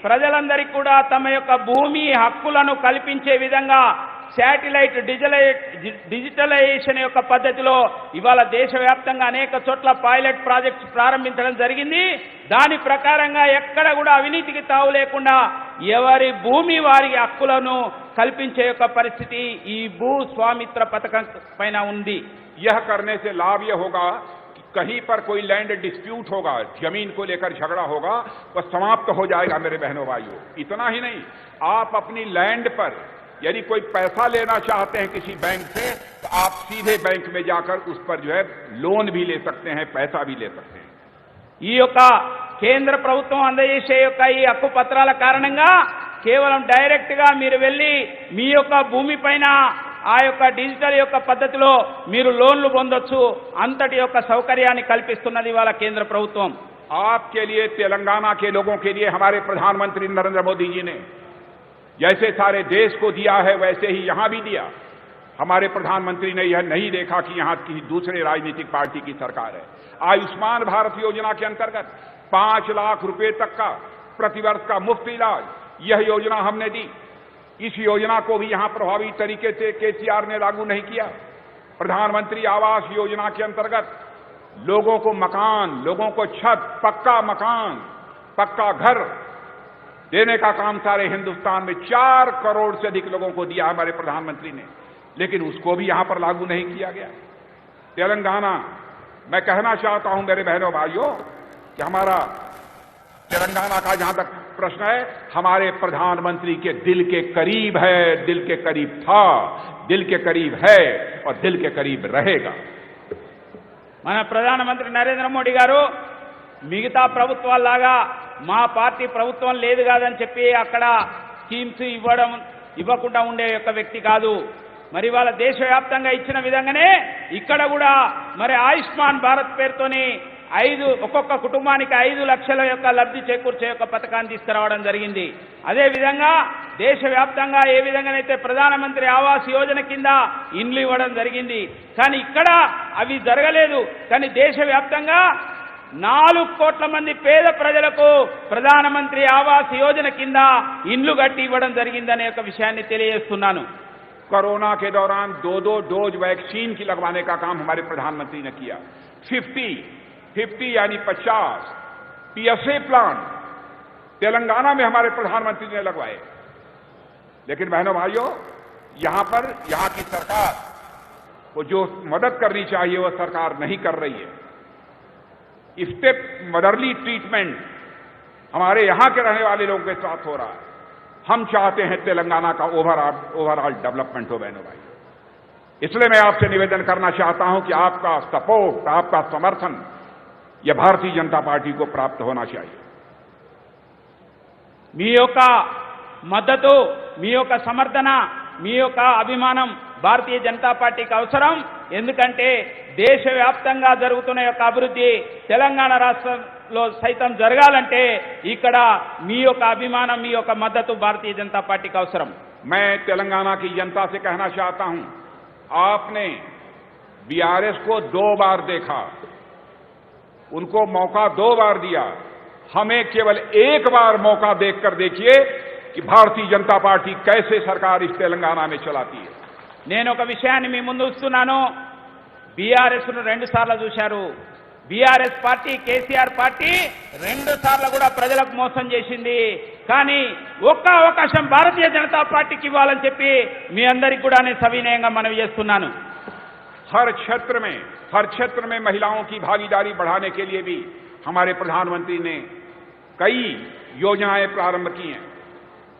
ప్రజలందరికీ కూడా తమ యొక్క భూమి హక్కులను కల్పించే విధంగా శాటిలైట్ డిజిటలైజేషన్ యొక్క పద్ధతిలో ఇవాళ దేశవ్యాప్తంగా అనేక చోట్ల పైలట్ ప్రాజెక్ట్స్ ప్రారంభించడం జరిగింది. దాని ప్రకారంగా ఎక్కడ కూడా అవినీతికి తావు లేకుండా ఎవరి భూమి వారి హక్కులను కల్పించే యొక్క పరిస్థితి ఈ భూస్వామిత్ర పథకం పైన ఉంది. यह करने से लाभ यह होगा कि कहीं पर कोई लैंड डिस्प्यूट होगा, जमीन को लेकर झगड़ा होगा, वह समाप्त हो जाएगा मेरे बहनों भाइयों। इतना ही नहीं, आप अपनी लैंड पर यदि कोई पैसा लेना चाहते हैं किसी बैंक से तो आप सीधे बैंक में जाकर उस पर जो है लोन भी ले सकते हैं, पैसा भी ले सकते हैं। ఈ యొక్క కేంద్ర ప్రభుత్వం అందజేసే యొక్క ఈ హక్కు పత్రాల కారణంగా కేవలం డైరెక్ట్ గా మీరు వెళ్ళి మీ యొక్క భూమి పైన ఆ యొక్క డిజిటల్ యొక్క పద్ధతిలో మీరు లోన్లు పొందొచ్చు. అంతటి యొక్క సౌకర్యాన్ని కల్పిస్తున్నది ఇవాళ కేంద్ర ప్రభుత్వం. आपके लिए, तेलंगाना के लोगों के लिए हमारे प्रधानमंत्री नरेंद्र मोदी जी ने जैसे सारे देश को दिया है वैसे ही यहां भी दिया। हमारे प्रधानमंत्री ने यह नहीं देखा कि यहां किसी दूसरे राजनीतिक पार्टी की सरकार है। आयुष्मान भारत योजना के अंतर्गत 5 लाख रुपए तक का प्रतिवर्ष का मुफ्त इलाज, यह योजना हमने दी। इस योजना को भी यहां प्रभावी तरीके से केसीआर ने लागू नहीं किया। प्रधानमंत्री आवास योजना के अंतर्गत लोगों को मकान, लोगों को छत, पक्का मकान, पक्का घर देने का काम सारे हिंदुस्तान में 4 करोड़ से अधिक लोगों को दिया हमारे प्रधानमंत्री ने, लेकिन उसको भी यहां पर लागू नहीं किया गया। तेलंगाना, मैं कहना चाहता हूं मेरे बहनों भाइयों कि हमारा तेलंगाना का जहां तक प्रश्न है, हमारे प्रधानमंत्री के दिल के करीब है, दिल के करीब था, दिल के करीब है और दिल के करीब रहेगा। మన ప్రధానమంత్రి నరేంద్ర మోడీ గారు మిగతా ప్రభుత్వాల్లాగా మా పార్టీ ప్రభుత్వం లేదు కాదని చెప్పి అక్కడ స్కీమ్స్ ఇవ్వకుండా ఉండే యొక్క వ్యక్తి కాదు. మరి వాళ్ళ దేశవ్యాప్తంగా ఇచ్చిన విధంగానే ఇక్కడ కూడా మరి ఆయుష్మాన్ భారత్ పేరుతోని ఒక్కొక్క కుటుంబానికి 5 లక్షల యొక్క లబ్ధి చేకూర్చే యొక్క పథకాన్ని తీసుకురావడం జరిగింది. అదేవిధంగా దేశవ్యాప్తంగా ఏ విధంగానైతే ప్రధానమంత్రి ఆవాస్ యోజన కింద ఇండ్లు ఇవ్వడం జరిగింది. కానీ ఇక్కడ అవి జరగలేదు. కానీ దేశవ్యాప్తంగా 4 కోట్ల మంది పేద ప్రజలకు ప్రధానమంత్రి ఆవాస్ యోజన కింద ఇండ్లు కట్టి ఇవ్వడం జరిగిందనే ఒక విషయాన్ని తెలియజేస్తున్నాను. कोरोना के दौरान 2-2 डोज वैक्सीन की लगवाने का काम हमारे प्रधानमंत्री ने किया। 50 यानी 50 PSA प्लांट तेलंगाना में हमारे प्रधानमंत्री ने लगवाए। लेकिन बहनों भाइयों, यहां की सरकार वो जो मदद करनी चाहिए वो सरकार नहीं कर रही है। स्टेप मदरली ट्रीटमेंट हमारे यहां के रहने वाले लोगों के साथ हो रहा है। हम चाहते हैं तेलंगाना का ओवरऑल डेवलपमेंट हो बहनों भाई। इसलिए मैं आपसे निवेदन करना चाहता हूं कि आपका सपोर्ट, आपका समर्थन यह भारतीय जनता पार्टी को प्राप्त होना चाहिए। మీ యొక్క మద్దతు, మీ యొక్క సమర్థన, మీ యొక్క అభిమానం భారతీయ జనతా పార్టీకి అవసరం. ఎందుకంటే దేశవ్యాప్తంగా జరుగుతున్న యొక్క అభివృద్ధి తెలంగాణ రాష్ట్రంలో సైతం జరగాలంటే ఇక్కడ మీ యొక్క అభిమానం, మీ యొక్క మద్దతు భారతీయ జనతా పార్టీకి అవసరం. मैं तेलंगाना की जनता से कहना चाहता हूं, आपने बीआरएस को 2 बार देखा, उनको मौका 2 बार दिया। हमें केवल 1 बार मौका देखकर देखिए कि भारतीय जनता पार्टी कैसे सरकार इस तेलंगाना में चलाती है। నేను ఒక విషయాన్ని మీ ముందు ఉంచుతున్నాను. బీఆర్ఎస్ ను 2 సార్లు చూశారు. బీఆర్ఎస్ పార్టీ, కేసీఆర్ పార్టీ 2 సార్లు కూడా ప్రజలకు మోసం చేసింది. కానీ ఒక్క అవకాశం భారతీయ జనతా పార్టీకి ఇవ్వాలని చెప్పి మీ అందరికీ కూడా నేను సవినయంగా మనవి చేస్తున్నాను. हर क्षेत्र में महिलाओं की भागीदारी बढ़ाने के लिए भी हमारे प्रधानमंत्री ने कई योजनाएं प्रारंभ की हैं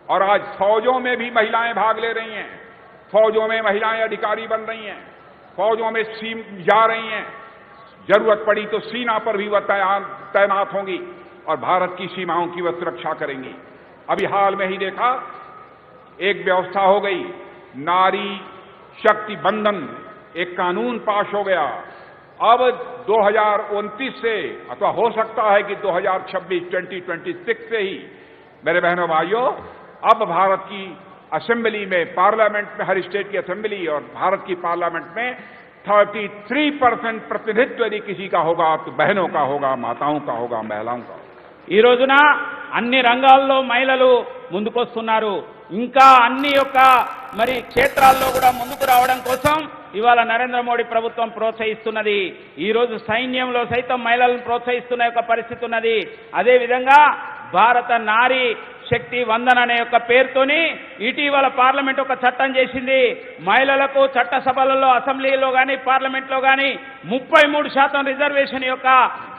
और आज फौजों में भी महिलाएं भाग ले रही हैं। फौजों में महिलाएं अधिकारी बन रही हैं, फौजों में जा रही हैं। जरूरत पड़ी तो सीमा पर भी वह तैनात होंगी और भारत की सीमाओं की वह सुरक्षा करेंगी। अभी हाल में ही देखा, एक व्यवस्था हो गई, नारी शक्ति बंधन, एक कानून पास हो गया। अब 2029 से अथवा हो सकता है कि 2026 से ही मेरे बहनों भाइयों, अब भारत की असेंबली में, पार्लियामेंट में, हर स्टेट की असेंबली और भारत की पार्लियामेंट में 33% प्रतिनिधित्व यदि किसी का होगा तो बहनों का होगा, माताओं का होगा, महिलाओं का। ఈ రోజున అన్ని రంగాల్లో మహిళలు ముందుకొస్తున్నారు. ఇంకా అన్ని యొక్క మరి క్షేత్రాల్లో కూడా ముందుకు రావడం కోసం ఇవాళ నరేంద్ర మోడీ ప్రభుత్వం ప్రోత్సహిస్తున్నది. ఈ రోజు సైన్యంలో సైతం మహిళలను ప్రోత్సహిస్తున్న యొక్క పరిస్థితి ఉన్నది. అదే విధంగా భారత నారీ శక్తి వందన అనే యొక్క పేరుతోని ఇటీవల పార్లమెంట్ ఒక చట్టం చేసింది. మహిళలకు చట్టసభలలో, అసెంబ్లీలో గాని, పార్లమెంట్లో గాని 33% రిజర్వేషన్ యొక్క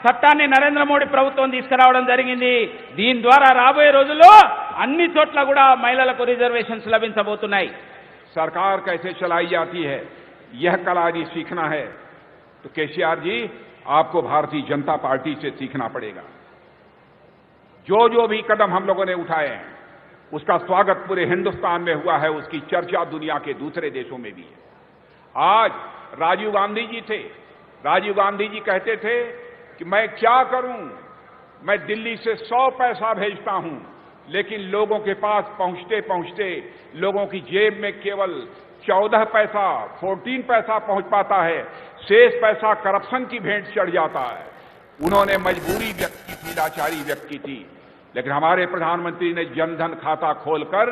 చట్టాన్ని నరేంద్ర మోడీ ప్రభుత్వం తీసుకురావడం జరిగింది. దీని ద్వారా రాబోయే రోజుల్లో అన్ని చోట్ల కూడా మహిళలకు రిజర్వేషన్స్ లభించబోతున్నాయి. सरकार कैसे चलाई जाती है यह कला यदि सीखना है तो केसीआर जी आपको भारतीय जनता पार्टी से सीखना पड़ेगा। जो भी कदम हम लोगों ने उठाए हैं उसका स्वागत पूरे हिंदुस्तान में हुआ है, उसकी चर्चा दुनिया के दूसरे देशों में भी है। आज राजीव गांधी जी थे, राजीव गांधी जी कहते थे कि मैं क्या करूं, मैं दिल्ली से 100 पैसा भेजता हूं लेकिन लोगों के पास पहुंचते पहुंचते लोगों की जेब में केवल 14 पैसा, 14 पैसा पहुंच पाता है, शेष पैसा करप्शन की भेंट चढ़ जाता है। उन्होंने मजबूरी व्यक्त की थी, लाचारी व्यक्त की थी, लेकिन हमारे प्रधानमंत्री ने जनधन खाता खोलकर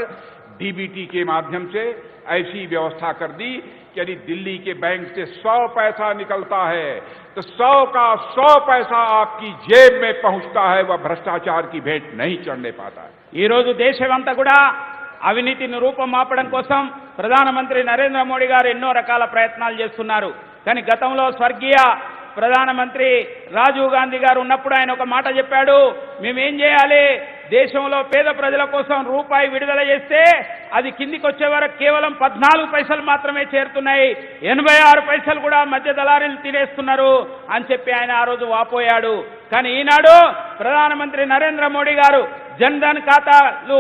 डीबीटी के माध्यम से ऐसी व्यवस्था कर दी कि यदि दिल्ली के बैंक से 100 पैसा निकलता है तो 100 का 100 पैसा आपकी जेब में पहुंचता है, वह भ्रष्टाचार की भेंट नहीं चढ़ने पाता है। ఈ రోజు దేశమంతా కూడా అవినీతిని రూపమాపడం కోసం ప్రధానమంత్రి నరేంద్ర మోడీ గారు ఎన్నో రకాల ప్రయత్నాలు చేస్తున్నారు. కానీ గతంలో స్వర్గీయ ప్రధానమంత్రి రాజీవ్ గాంధీ గారు ఉన్నప్పుడు ఆయన ఒక మాట చెప్పాడు, మేమేం చేయాలి, దేశంలో పేద ప్రజల కోసం రూపాయి విడుదల చేస్తే అది కిందికి వచ్చే వరకు కేవలం 14 పైసలు మాత్రమే చేరుతున్నాయి, 86 పైసలు కూడా మధ్య దళారీలు తినేస్తున్నారు అని చెప్పి ఆయన ఆ రోజు వాపోయాడు. కానీ ఈనాడు ప్రధానమంత్రి నరేంద్ర మోడీ గారు జన్ధన్ ఖాతాలు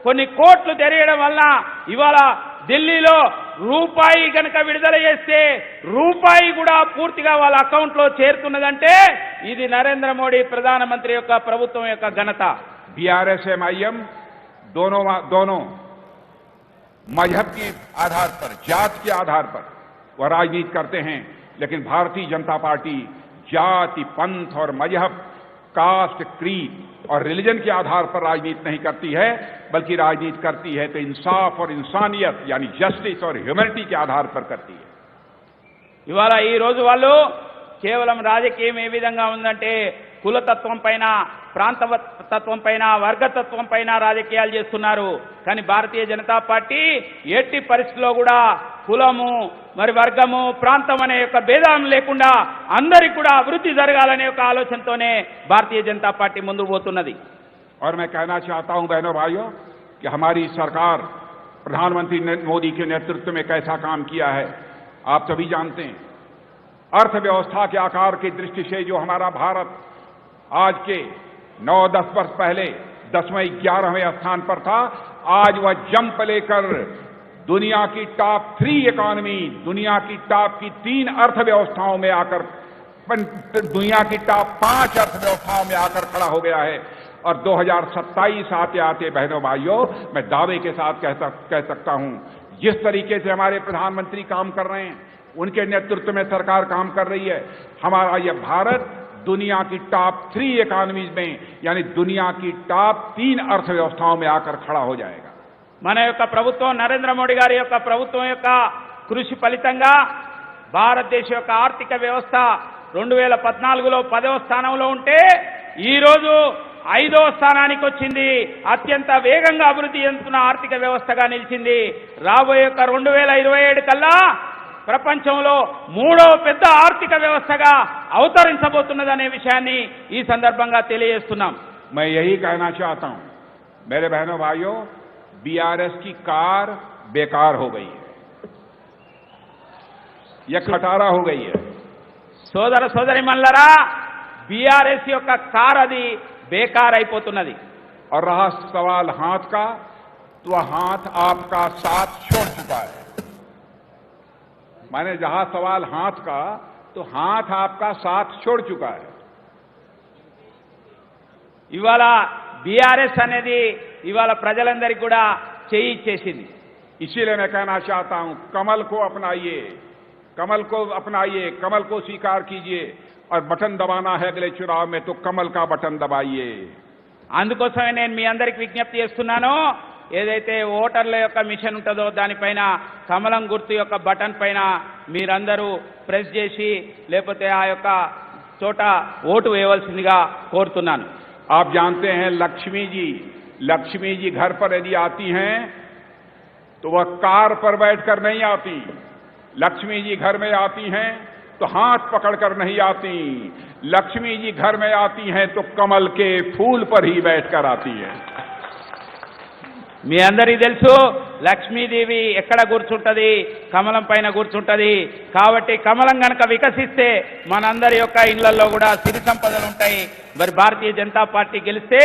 కొన్ని కోట్లు తెరయడం వలన ఇవాళ ఢిల్లీలో రూపాయి కనుక విడుదల చేస్తే రూపాయి కూడా పూర్తిగా వాళ్ళ అకౌంట్లో చేరుతున్నదంటే ఇది నరేంద్ర మోడీ ప్రధానమంత్రి యొక్క ప్రభుత్వం యొక్క ఘనత. बीआरएस एमआईएम दोनों मजहब के आधार पर, जात के आधार पर वह राजनीति करते हैं, लेकिन भारतीय जनता पार्टी जाति, पंथ और मजहब, कास्ट, क्रीड और रिलीजन के आधार पर राजनीति नहीं करती है, बल्कि राजनीति करती है तो इंसाफ और इंसानियत यानी जस्टिस और ह्यूमैनिटी के आधार पर करती है। ఇవాళ ఈ రోజు వాళ్ళు కేవలం రాజకీయం ఏ విధంగా ఉందంటే కులతత్వం పైన, ప్రాంతతత్వం పైన, వర్గతత్వం పైన రాజకీయాలు చేస్తున్నారు. కానీ భారతీయ జనతా పార్టీ ఎట్టి పరిస్థితుల్లో కూడా కులము, మరి వర్గము, ప్రాంతం అనే యొక్క భేదం లేకుండా అందరికీ కూడా అభివృద్ధి జరగాలనే ఒక ఆలోచనతోనే భారతీయ జనతా పార్టీ ముందుకు పోతున్నది. और मैं कहना चाहता हूं बहनों भाइयों कि हमारी सरकार प्रधानमंत्री मोदी के नेतृत्व में कैसा काम किया है आप सभी जानते हैं। अर्थव्यवस्था के आकार की दृष्टि से जो हमारा भारत आज के 9-10 वर्ष पहले 10वें 11वें स्थान पर था, आज वह जंप लेकर दुनिया की टॉप 3 इकोनॉमी, दुनिया की टॉप की 3 अर्थव्यवस्थाओं में आकर, दुनिया की टॉप 5 अर्थव्यवस्थाओं में आकर खड़ा हो गया है। और 2027 आते आते बहनों भाइयों मैं दावे के साथ कह सकता हूं, जिस तरीके से हमारे प्रधानमंत्री काम कर रहे हैं, उनके नेतृत्व में सरकार काम कर रही है, हमारा यह भारत दुनिया की टॉप 3 इकोनॉमीज में, यानी दुनिया की टॉप 3 अर्थव्यवस्थाओं में आकर खड़ा हो जाएगा। మన యొక్క ప్రభుత్వం, నరేంద్ర మోడీ గారి యొక్క ప్రభుత్వం యొక్క కృషి ఫలితంగా భారతదేశం యొక్క ఆర్థిక వ్యవస్థ 2014లో 10వ స్థానంలో ఉంటే ఈరోజు 5వ స్థానానికి వచ్చింది. అత్యంత వేగంగా అభివృద్ధి చెందుతున్న ఆర్థిక వ్యవస్థగా నిలిచింది. రాబోయే 2027 కల్లా ప్రపంచంలో 3వ పెద్ద ఆర్థిక వ్యవస్థగా అవతరించబోతున్నదనే విషయాన్ని ఈ సందర్భంగా తెలియజేస్తున్నాం. मैं यही कहना चाहता हूं मेरे बहनों भाइयों, बीआरएस की कार बेकार हो गई है, यह खटारा हो गई है। సోదర సోదరిమణులారా, బీఆర్ఎస్ యొక్క కార్ అది బేకార్ అయిపోతున్నది. और रहा सवाल हाथ का, तो हाथ आपका साथ छोड़ चुका है। माने जहां सवाल हाथ का, तो हाथ आपका साथ छोड़ चुका है। ఇవాళ బీఆర్ఎస్ అనేది ఇవాళ ప్రజలందరికీ కూడా చేయి ఇచ్చేసింది. इसीलिए मैं कहना चाहता हूं, कमल को अपनाइए, कमल को अपनाइए, कमल को स्वीकार कीजिए, और बटन दबाना है अगले चुनाव में तो कमल का बटन दबाइए। అందుకోసమే నేను మీ అందరికి విజ్ఞప్తి చేస్తున్నాను, ఏదైతే ఓటర్ల యొక్క మిషన్ ఉంటుందో దానిపైన కమలం గుర్తు యొక్క బటన్ పైన మీరందరూ ప్రెస్ చేసి లేకపోతే ఆ యొక్క చోట ఓటు వేయవలసిందిగా కోరుతున్నాను. आप जानते हैं लक्ष्मी जी घर पर यदि आती हैं तो वह कार पर बैठकर नहीं आती। लक्ष्मी जी घर में आती हैं तो हाथ पकड़कर नहीं आती। लक्ष्मी जी घर में आती हैं तो कमल के फूल पर ही बैठकर आती है। మీ అందరికీ తెలుసు లక్ష్మీదేవి ఎక్కడ కూర్చుంటది, కమలం పైన కూర్చుంటది. కాబట్టి కమలం గనక వికసిస్తే మనందరి యొక్క ఇళ్లలో కూడా సిరి సంపదలు ఉంటాయి. మరి భారతీయ జనతా పార్టీ గెలిస్తే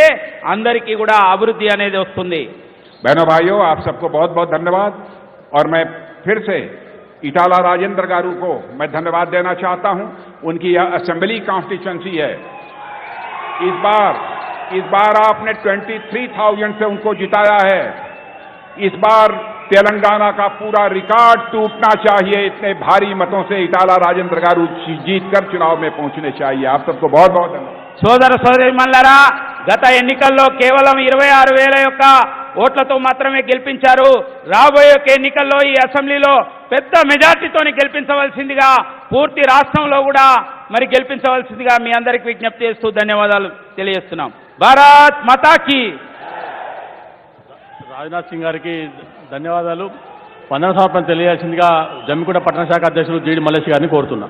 అందరికీ కూడా అభివృద్ధి అనేది వస్తుంది. बहनों भाइयों, आप सबको बहुत बहुत धन्यवाद। और मैं फिर से इटाला राजेंद्र गारू को मैं धन्यवाद देना चाहता हूं। उनकी यह असेंबली कॉन्स्टिट्यूएंसी है। इस बार आपने 23,000 से उनको जिताया है। इस बार तेलंगाना का पूरा रिकॉर्ड टूटना चाहिए। इतने भारी मतों से इटाला राजेंद्र गारू जीतकर चुनाव में पहुंचने चाहिए। आप सबको बहुत बहुत धन्यवाद। సోదర సోదరిమణులారా, గత ఎన్నికల్లో కేవలం 26,000 యొక్క ఓట్లతో మాత్రమే గెలిపించారు. రాబోయే ఎన్నికల్లో ఈ అసెంబ్లీలో పెద్ద మెజార్టీతోని గెలిపించవలసిందిగా, పూర్తి రాష్ట్రంలో కూడా మరి గెలిపించవలసిందిగా మీ అందరికీ విజ్ఞప్తి చేస్తూ ధన్యవాదాలు తెలియజేస్తున్నాం. భారత్ మాతాకి. రాజ్నాథ్ సింగ్ గారికి ధన్యవాదాలు. వందన సమర్పణ తెలియాల్సిందిగా జమ్మికుంట పట్టణ శాఖ అధ్యక్షులు జీడి మల్లేష్ గారిని కోరుతున్నా.